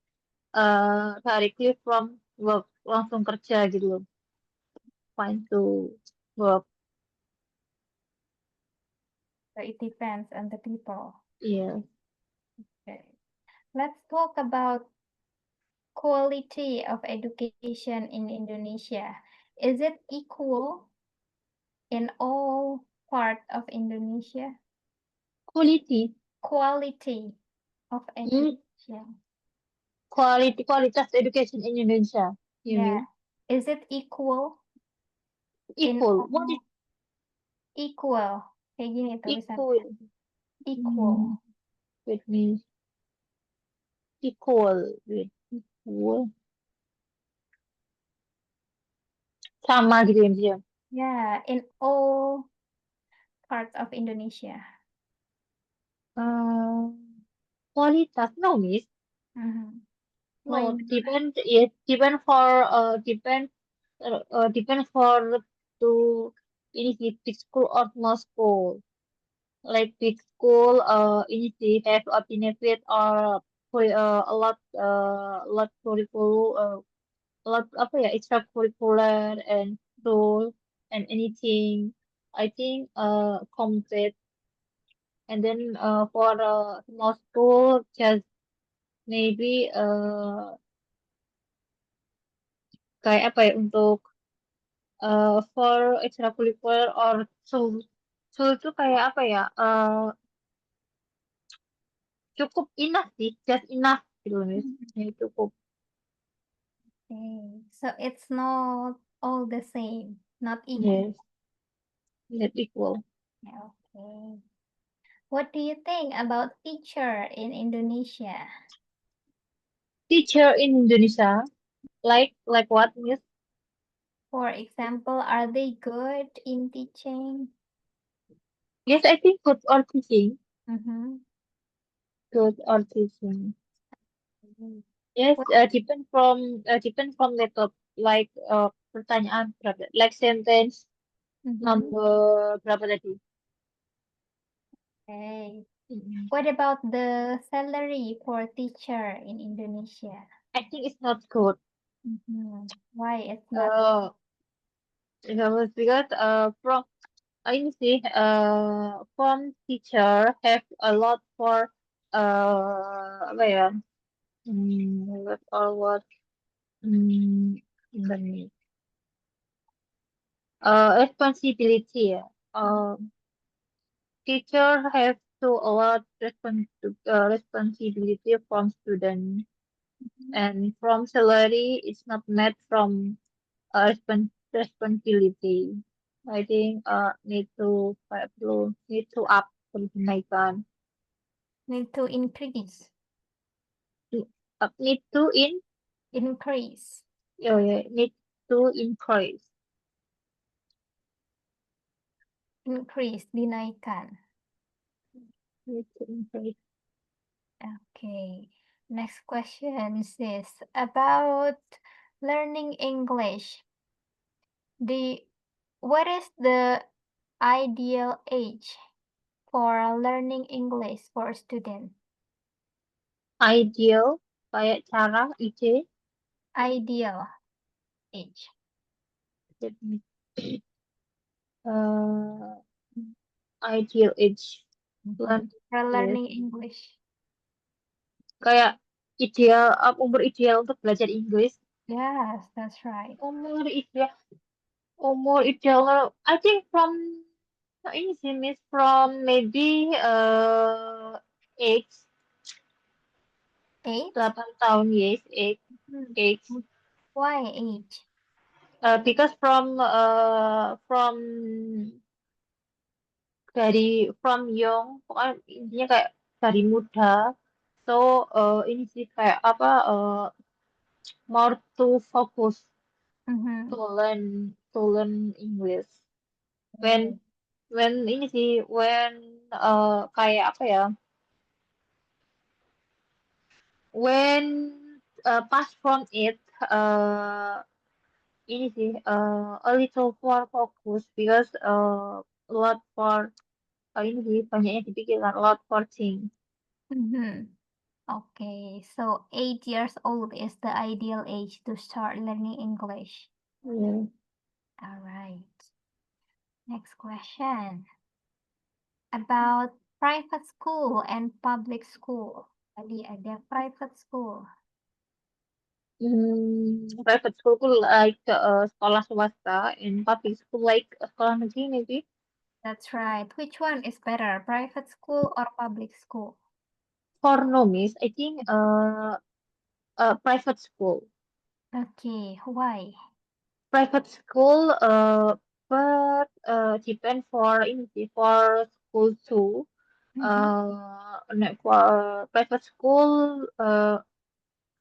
directly from work langsung kerja gitu loh. Fine to work. So it depends on the people. Iya. Okay. Let's talk about quality of education in Indonesia. Is it equal in all part of Indonesia? Quality. Quality of Hmm, education. kualitas education in Indonesia. You Yeah. mean Is it equal in equal? What is all equal? Kayak gini tulisannya. equal? Equal. Hmm, with me equal with equal sama gitu ya Miss, ya. Yeah, in all parts of Indonesia. Eh, kualitas no miss. Mhm. No, Why not? depend for to ini sih big school or small school. Like big school ini sih have a benefit or a lot curriculum a lot apa ya extracurricular and tool and anything. I think complete and then for small school just maybe kayak apa ya untuk for extracurricular or so itu kayak apa ya cukup enough sih just enough gitu loh Miss. Mhm. Ya, cukup Okay, so it's not all the same, not equal. yes not equal. Yeah, okay. What do you think about teacher in Indonesia? Teacher in Indonesia like what Miss? For example, are they good in teaching? Yes, I think good or teaching. Mm-hmm. Good or teaching. Yes, What? depend from laptop like pertanyaan berapa like sentence Mm-hmm. number berapa tadi? Okay. Mm. What about the salary for teacher in Indonesia? I think it's not good. Mm-hmm. Why it's not? Uh, because from ini sih from teacher have a lot for apa ya what or what ini responsibility ya. Teacher have to a lot responsibility from student. And from salary, it's not met from responsibility. I think need to kayak perlu need to up perlu dinaikkan. Need to increase. Need to Increase. oh yeah, need to increase. Increase, dinaikkan. Need to increase. Okay. Next question is about learning English. What is the ideal age for learning English for a student? Ideal kayak cara ide. Ideal age. Let me- Uh, ideal age learn For English. learning English. Kayak ideal umur ideal untuk belajar Inggris. Yes, that's right. Umur ideal I think from ini sih Miss from maybe 8 Age? 8 tahun yes 8 Hmm. 8 Why age? because from from young pokoknya intinya kayak dari muda so ini sih kayak apa more to focus Mhm. to learn English when ini sih when kayak apa ya when pass from it ini sih a little more focus because a lot for ini sih banyak yang dipikirkan a lot for things. Mhm. Okay, so 8 years old is the ideal age to start learning English. Yeah. All right. Next question about private school and public school. Tadi ada private school. Private school tuh like sekolah swasta and public school like sekolah negeri maybe. That's right. Which one is better, private school or public school? For normies, I think private school. Okay, why? Private school but depend for ini sih for school too. Mhm. For private school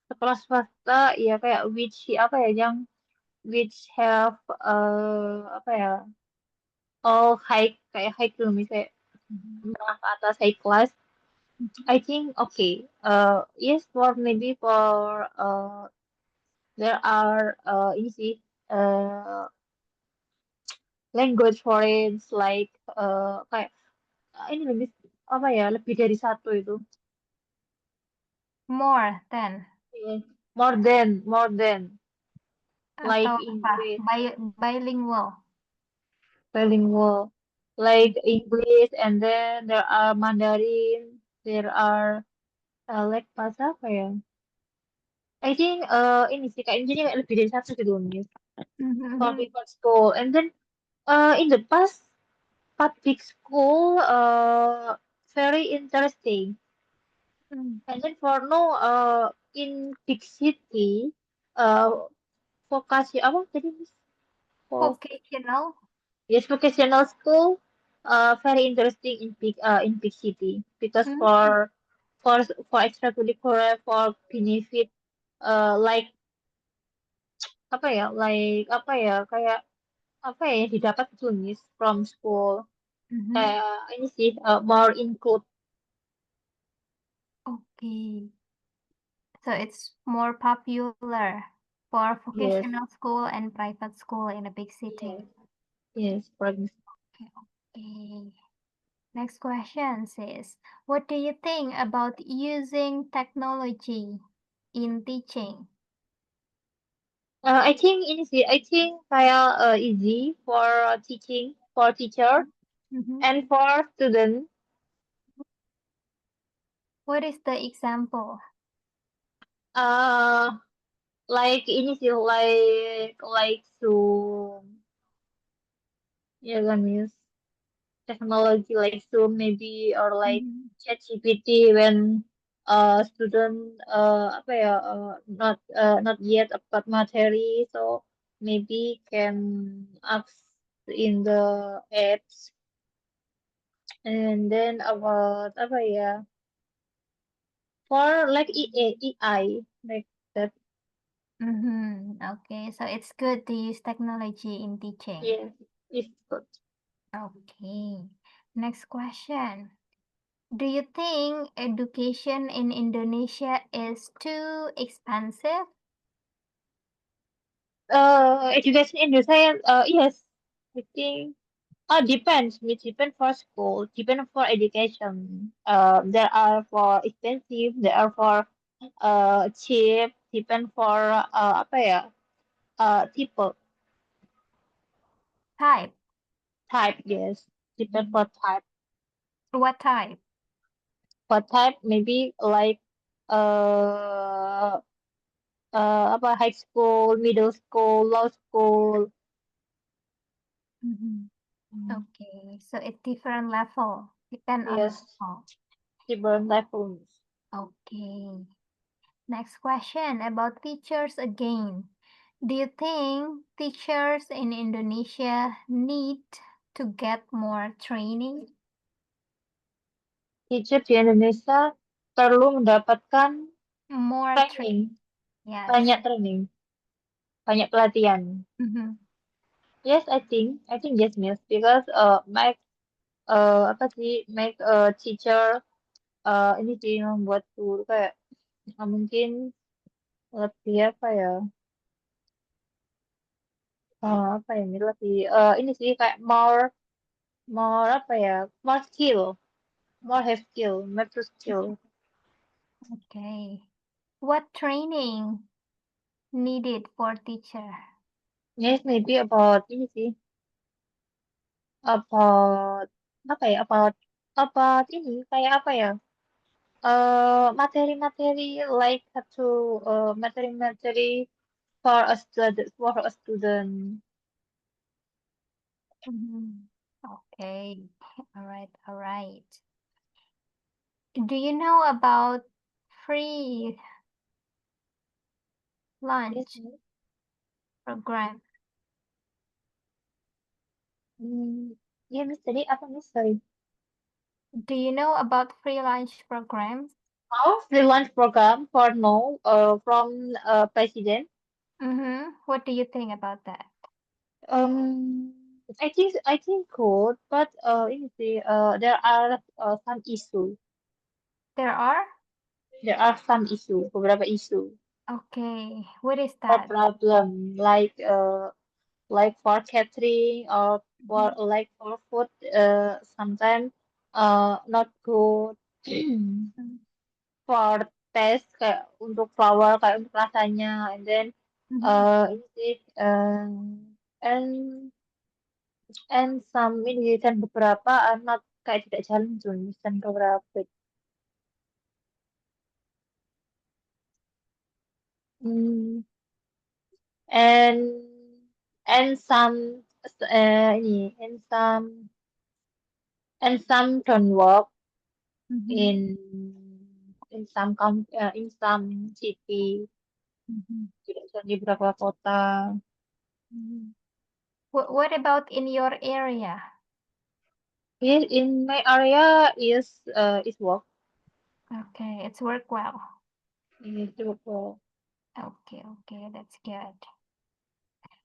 sekolah swasta ya kayak which apa ya yang which have apa ya all high kayak high tuh misalnya menengah ke atas high class. I think okay. Yes, for maybe for there are ini sih language foreigns like kayak ini lebih apa ya lebih dari satu itu. More than Yes. More than like atau apa? English Bilingual. bilingual like English and then there are Mandarin there are like bahasa apa ya? I think ini sih kayak intinya kayak lebih dari satu gitu Miss. For Mhm. private school and then in the past public school very interesting Mm. and then for now in big city uh vokasi apa tadi Miss? Vocational. Yes, vocational school very interesting in big city because Mm. for for extracurricular for benefit like apa ya like apa ya kayak apa ya yang didapat itu Miss from school Mhm. kayak ini sih more include. Okay. So it's more popular for Yes, vocational school and private school in a big city. yes, yes, for example. Okay, okay. Next question says, what do you think about using technology in teaching? I think ini sih I think kayak easy for teaching for teacher Mhm. and for student What is the example? uh like ini sih like Zoom ya kan Miss technology like Zoom maybe or like Mhm. ChatGPT when student apa ya not yet about materi, so maybe can ask in the apps, and then about apa ya, for like EI like that. Okay, so it's good to use technology in teaching. Yes, it's good. Okay. Next question. Do you think education in Indonesia is too expensive? Education in Indonesia, yes, I think. Oh, depends. It depends for school, depend for education. There are for expensive, there are for cheap, depend for apa ya, type, Type. type, yes, depend for type. What type? For type, maybe like uh apa, high school, middle school, low school. Okay, so it's different level, depend on Yes, level. different levels. Okay. Next question about teachers again. Do you think teachers in Indonesia need to get more training? Teacher di Indonesia perlu mendapatkan More training, Yes. banyak training, banyak pelatihan. Mhm. Yes, I think yes, miss, because make apa sih, make teacher ini sih membuat guru kayak mungkin lebih apa ya, apa ya, ini lebih ini sih kayak more more apa ya, more skill, more have skill, more skill. Okay. What training needed for teacher? Yes, maybe about ini sih, about apa ya, about ini kayak apa ya, materi-materi like satu materi-materi for a student, for a student. Okay. All right. All right. Do you know about free Yes, lunch miss. program? Ya, miss, tadi apa, miss? Sorry. Do you know about free lunch programs? Oh, free lunch program for no from president. What do you think about that? I think good, but ini sih there are some issue. There are? There are some issue, beberapa isu Okay. What is or that? problem like for catering or for like for food sometimes not good. For taste kayak untuk flour, kayak untuk rasanya, and then ini sih and some ini, dan beberapa not kayak tidak jalan tuh, dan beberapa hmm, and some ini and some don't work in in some city, tidak jalan di beberapa kota. What about in your area? Here in my area is work. Okay, it's work well. Is work well. Okay, that's good.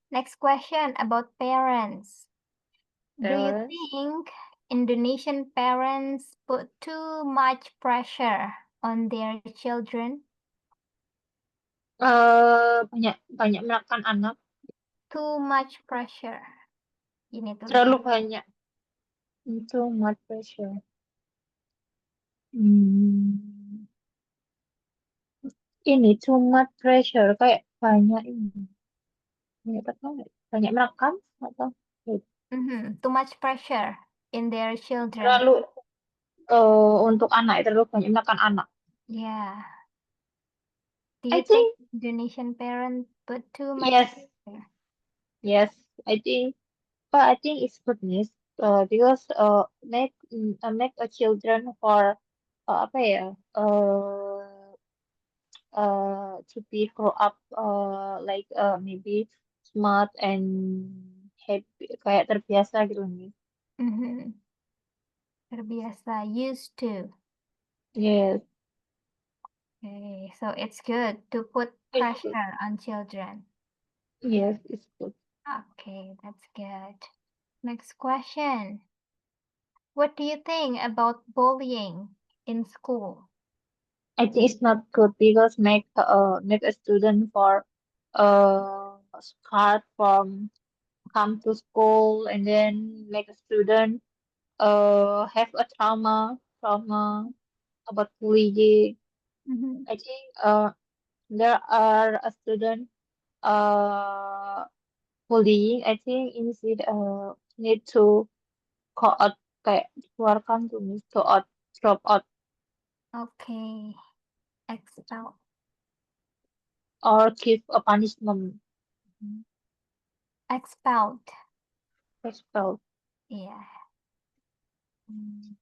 Next question about parents. Do you Parents, think Indonesian parents put too much pressure on their children? banyak banyak menekan anak, Too much pressure. Ini terlalu tulisan. banyak, too much pressure. Hmm, ini too much pressure kayak banyak ini, banyak tekan, banyak menekan atau Too much pressure in their children. terlalu untuk anak, terlalu banyak menekan anak. Yeah. Do I you think think Indonesian parents put too much yes, pressure? yes, I think, but I think it's goodness because make a children for apa ya to be grow up like maybe smart and happy kayak terbiasa gitu nih. Mm-hmm. Terbiasa, used to. Yes, Okay, so it's good to put it's good. pressure on children. Yes, it's good. Okay, that's good. Next question. What do you think about bullying in school? I think it's not good because make a student for scared from come to school and then make a student have a trauma about bullying. Mm-hmm. I think there are a student uh bullying. I think instead need to call out kayak dikeluarkan tuh nih to out drop out Okay, expel. or give a punishment Expelled. expel. Yeah. Hmm.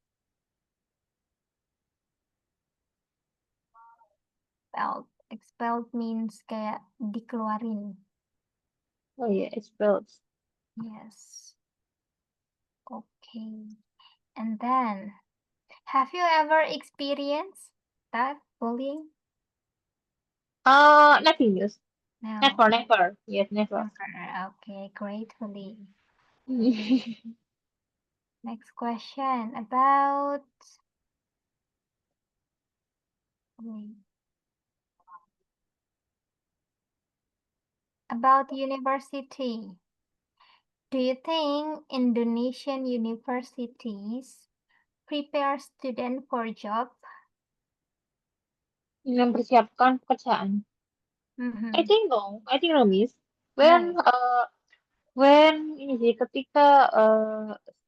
Expelled. Expelled means kayak dikeluarin. Oh yeah, expelled. Yes. Okay. And then, have you ever experienced that bullying? Nothing else. No. Never. Yes, never. Never. Okay, gratefully. Yes, Next question about wait, about university. Do you think Indonesian universities prepare student for job? mempersiapkan pekerjaan. I Mm-hmm. think no. I think no, Miss. No. When ini sih ketika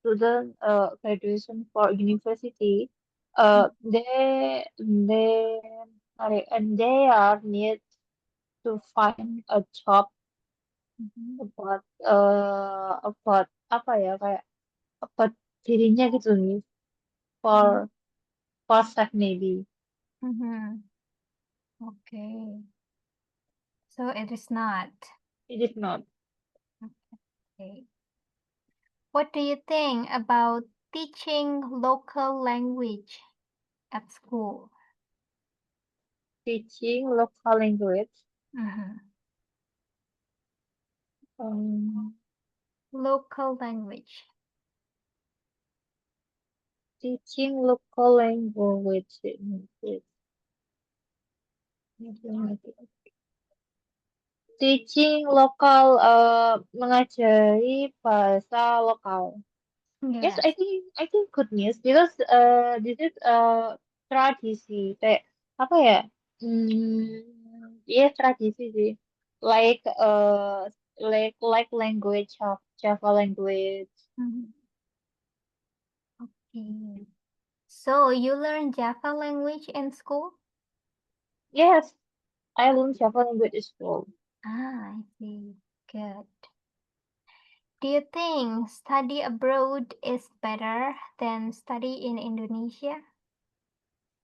student graduation for university, they sorry, and they are need to find a job Mm-hmm. about apa ya kayak about dirinya gitu nih for self maybe. Mm-hmm. Okay. So it is not. It is not Okay. What do you think about teaching local language at school? teaching local language. Mm-hmm. Um, Local language. teaching local language. Teaching lokal mengajari bahasa lokal. Yes, Yes. I think good news because this is tradisi kayak apa ya? Iya tradisi sih. Like like language of Java language. Mhm. Okay. So you learn Java language in school? Yes, I learned Java language at school. Ah, I see. Good. Do you think study abroad is better than study in Indonesia?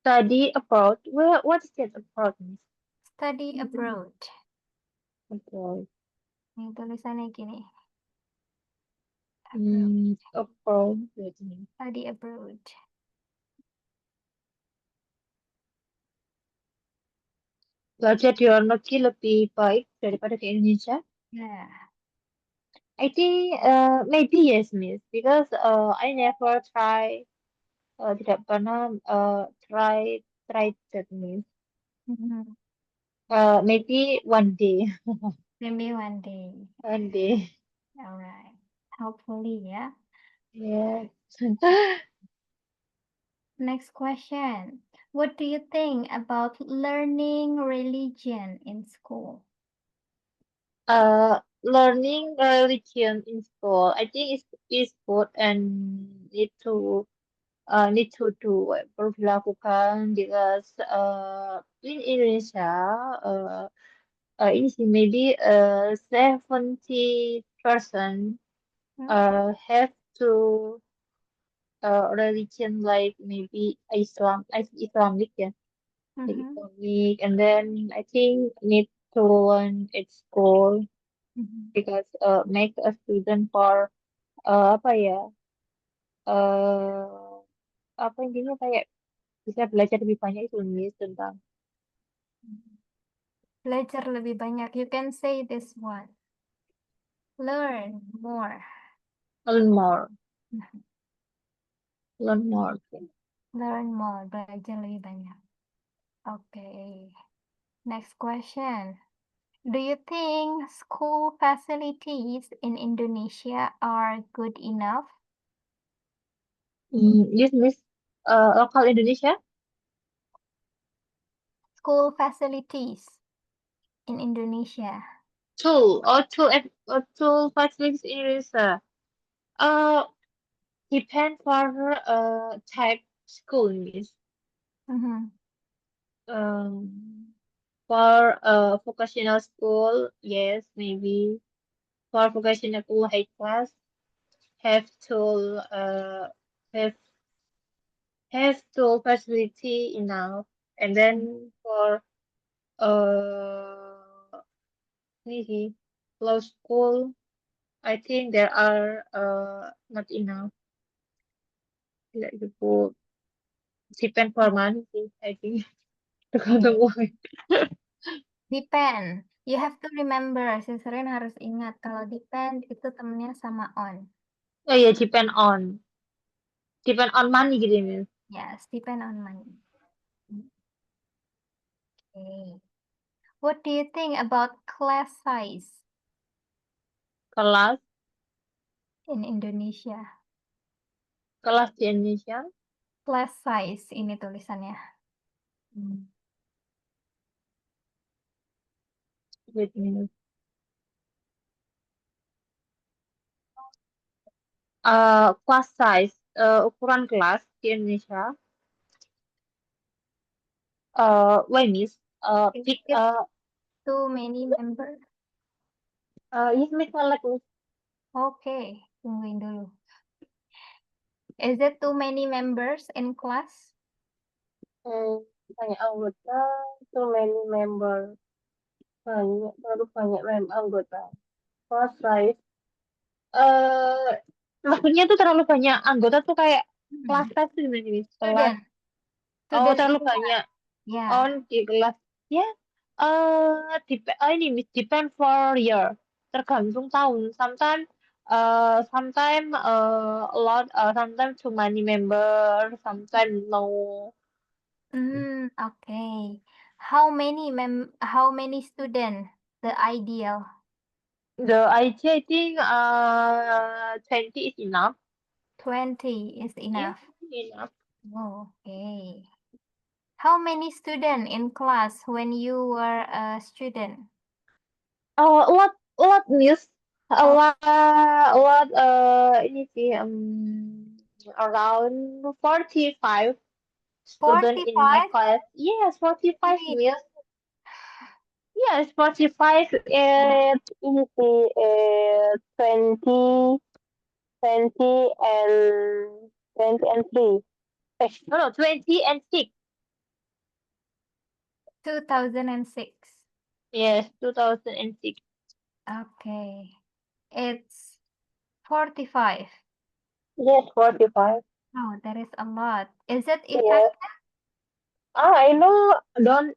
Study abroad. Well, what is that abroad means? Study abroad. Abroad. Ini tulisannya gini. Abroad. Abroad. Wait a minute. Study abroad. Belajar di luar negeri lebih baik daripada di Indonesia. Yeah. I think maybe yes, Miss, because I never try tidak pernah try that, Miss. Mhm. Maybe one day, Maybe one day. one day. All right. Hopefully, yeah. Yes. Next question. What do you think about learning religion in school? Learning religion in school, I think is good and need to do perlu dilakukan because in Indonesia ini sih maybe 70% Hmm? have to religion like maybe Islamic yeah like Mhm. economic, and then I think need to learn at school Mhm. because make a student for apa ya uh, apa intinya kayak bisa belajar lebih banyak itu nih tentang Belajar lebih banyak. You can say this one. Learn more. learn more, Mhm. learn more. Learn more. Belajar lebih banyak. Okay. Next question. Do you think school facilities in Indonesia are good enough? Yes, Miss. Lokal Indonesia. School facilities in Indonesia. Tool facilities in Indonesia. Uh, depend for type school, Miss. Mhm. For vocational school, yes, maybe. For vocational school high class, have tool have tool facility enough. And then for maybe low school, I think there are not enough. Like gitu. Depend for money sih, I think. Tergantung Okay. uang. Depend. You have to remember, Siserin harus ingat kalau depend itu temennya sama on. Oh iya, depend on. Depend on money gitu ya, Miss. Yes, depend on money. Okay. What do you think about class size Kelas, in Indonesia? kelas di Indonesia. Class size ini tulisannya. Wait a minute. Class size, ukuran kelas di Indonesia. Wait, Miss. Is Big, it too many members? yes, Miss, like, Miss. Okay, tungguin dulu. Is it too many members in class? Banyak anggota, too many member. Terlalu banyak anggota. Class size. Maksudnya tuh terlalu banyak anggota tuh kayak kelas size tuh gimana nih? Kelas. Student. Oh, Student terlalu in class. banyak. Yeah. On di kelas. Ya, ini Miss, depend for year. Tergantung tahun. Sometimes a lot, sometimes too many member, sometimes no. Okay. How many student the ideal? The idea, I think, 20 is enough. 20 is Yeah, enough. enough. Okay. How many student in class when you were a student? Lot news. A Oh. lot, ini sih, around 45 student in my 45? class. Yes, 45 Wait. meals. Yes, 45 ini sih, 20, 20 and 20 and 3. No, 20 and 6. 2006. Yes, 2006. Okay. It's 45. Yes, 45. Oh, that is a lot. Is it Yes. effective? I know, don't,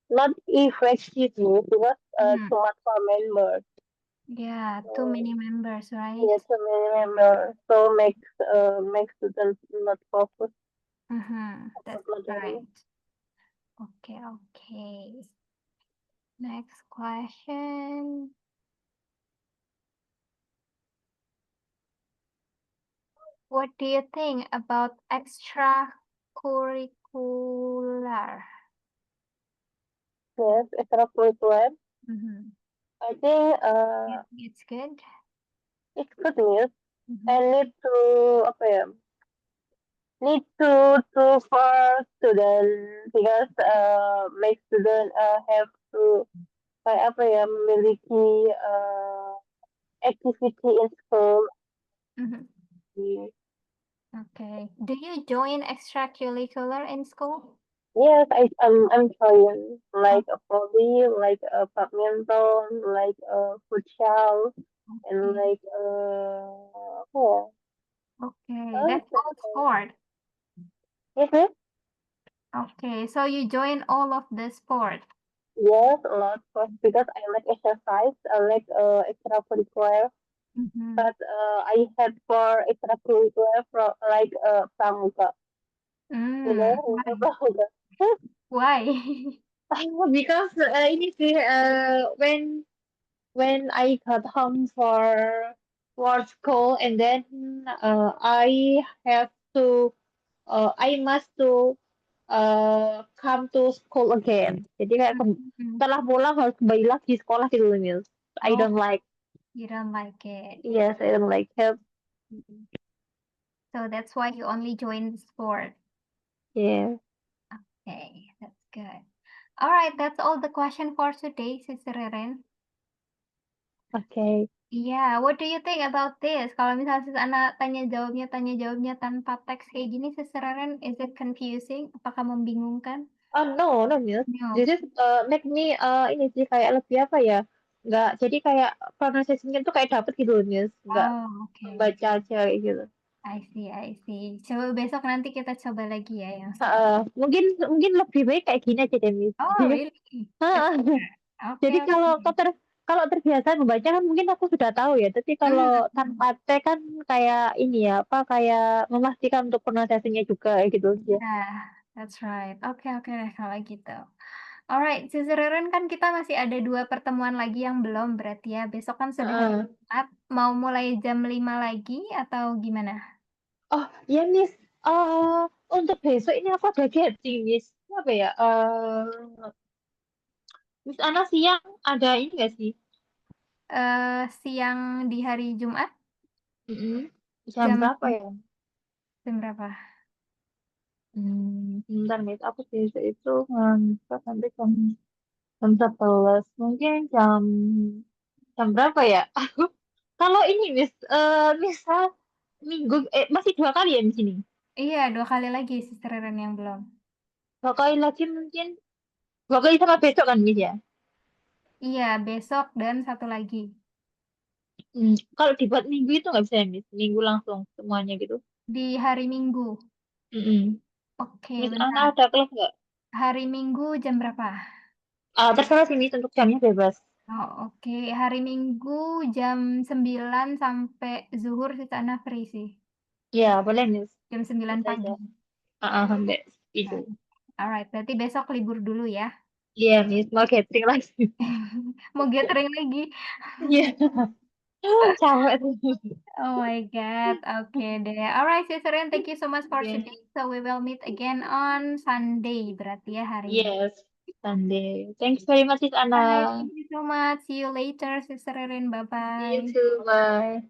not effectively because too much for members. Yeah, too many members, right? Yeah, too many members. So makes students not focus. That's right. Okay. Next question. What do you think about extracurricular? Yes, extracurricular. I think It's good. it's good news. And need to for students because make student have to kayak memiliki activity in school. Okay. Do you join extracurricular in school? Yes, I'm trying like a volley, like a badminton, like a futsal, and Okay. like apa Okay, ya? that's all sport. Yes, Okay, so you join all of the sport. yes, a lot of because I like exercise, I like extracurricular, Mhm. but I had for extracurricular for like pramuka, you know, Why? pramuka. Why? Because ini sih when I got home for school and then I have to I must to come to school again. Jadi kayak Mhm. setelah pulang harus kembali lagi sekolah gitu loh, Mil. I Oh, don't like. you don't like it. Yes, I don't like it. So that's why you only join the sport. Yeah. Okay, that's good. All right, that's all the question for today, Sister Reren. Okay. Yeah, what do you think about this? Kalau misalnya Sis Ana tanya jawabnya tanpa teks kayak gini, Sister Reren, is it confusing? Apakah membingungkan? No, no, Mil. No. This is make me ini sih kayak lebih apa ya? Nggak, jadi kayak pronunciation-nya tuh kayak dapet gitu loh, Mil. Nggak Oh, okay. baca aja kayak gitu. I see, I see. Coba besok nanti kita coba lagi ya yang seperti. Mungkin mungkin lebih baik kayak gini aja deh, Miss. Oh, really? It's Jadi okay, kalau okay. kalau terbiasa membaca kan mungkin aku sudah tahu ya. Tapi kalau Hmm. tanpa T kan kayak ini ya, apa kayak memastikan untuk pronunciasinya juga gitu ya. Nah, that's right. Oke, oke deh kalau gitu. Alright, Sister Reren kan kita masih ada 2 pertemuan lagi yang belum berarti ya. Besok kan sudah hari Heeh. Jumat. Mau mulai jam 5 lagi atau gimana? Oh, ya Miss. Untuk besok ini aku ada gathering, Miss. Apa ya? Miss Ana siang ada ini nggak sih? Siang di hari Jumat Mm-mm. Jam jam berapa ya? jam berapa? Bentar, Miss. Aku besok itu ngantor sampai jam 11. Mungkin jam berapa ya? Kalau ini, Miss, misal minggu, masih 2 kali ya di sini. Iya, 2 kali lagi Sister Reren yang belum. 2 kali lagi mungkin, 2 kali sama besok kan, Miss ya? Iya, besok dan satu lagi. Kalau dibuat minggu itu nggak bisa ya, Miss? Minggu langsung semuanya gitu. Di hari Minggu. Mm-mm. Oke, Miss Ana bentar. ada kelas nggak? Hari Minggu jam berapa? Terserah sih, Miss, untuk jamnya bebas. Oh, oke. Hari Minggu jam 9 sampai zuhur di sana free sih. Ya, boleh, Miss. Jam 9 Bisa aja. pagi. Sampai itu. Nah, alright, berarti besok libur dulu ya. Iya, Miss. Mau gathering lagi. Mau gathering lagi. Iya. Capek tuh. Oh my God. Oke deh. Alright, Sister Ren, thank you so much for Oke. today. So we will meet again on Sunday, berarti ya hari ini. Yes. Sunday. Thanks very much, Miss Bye. Ana. Thank you so much. See you later, Sister Ren. See you Bye-bye. too. Bye.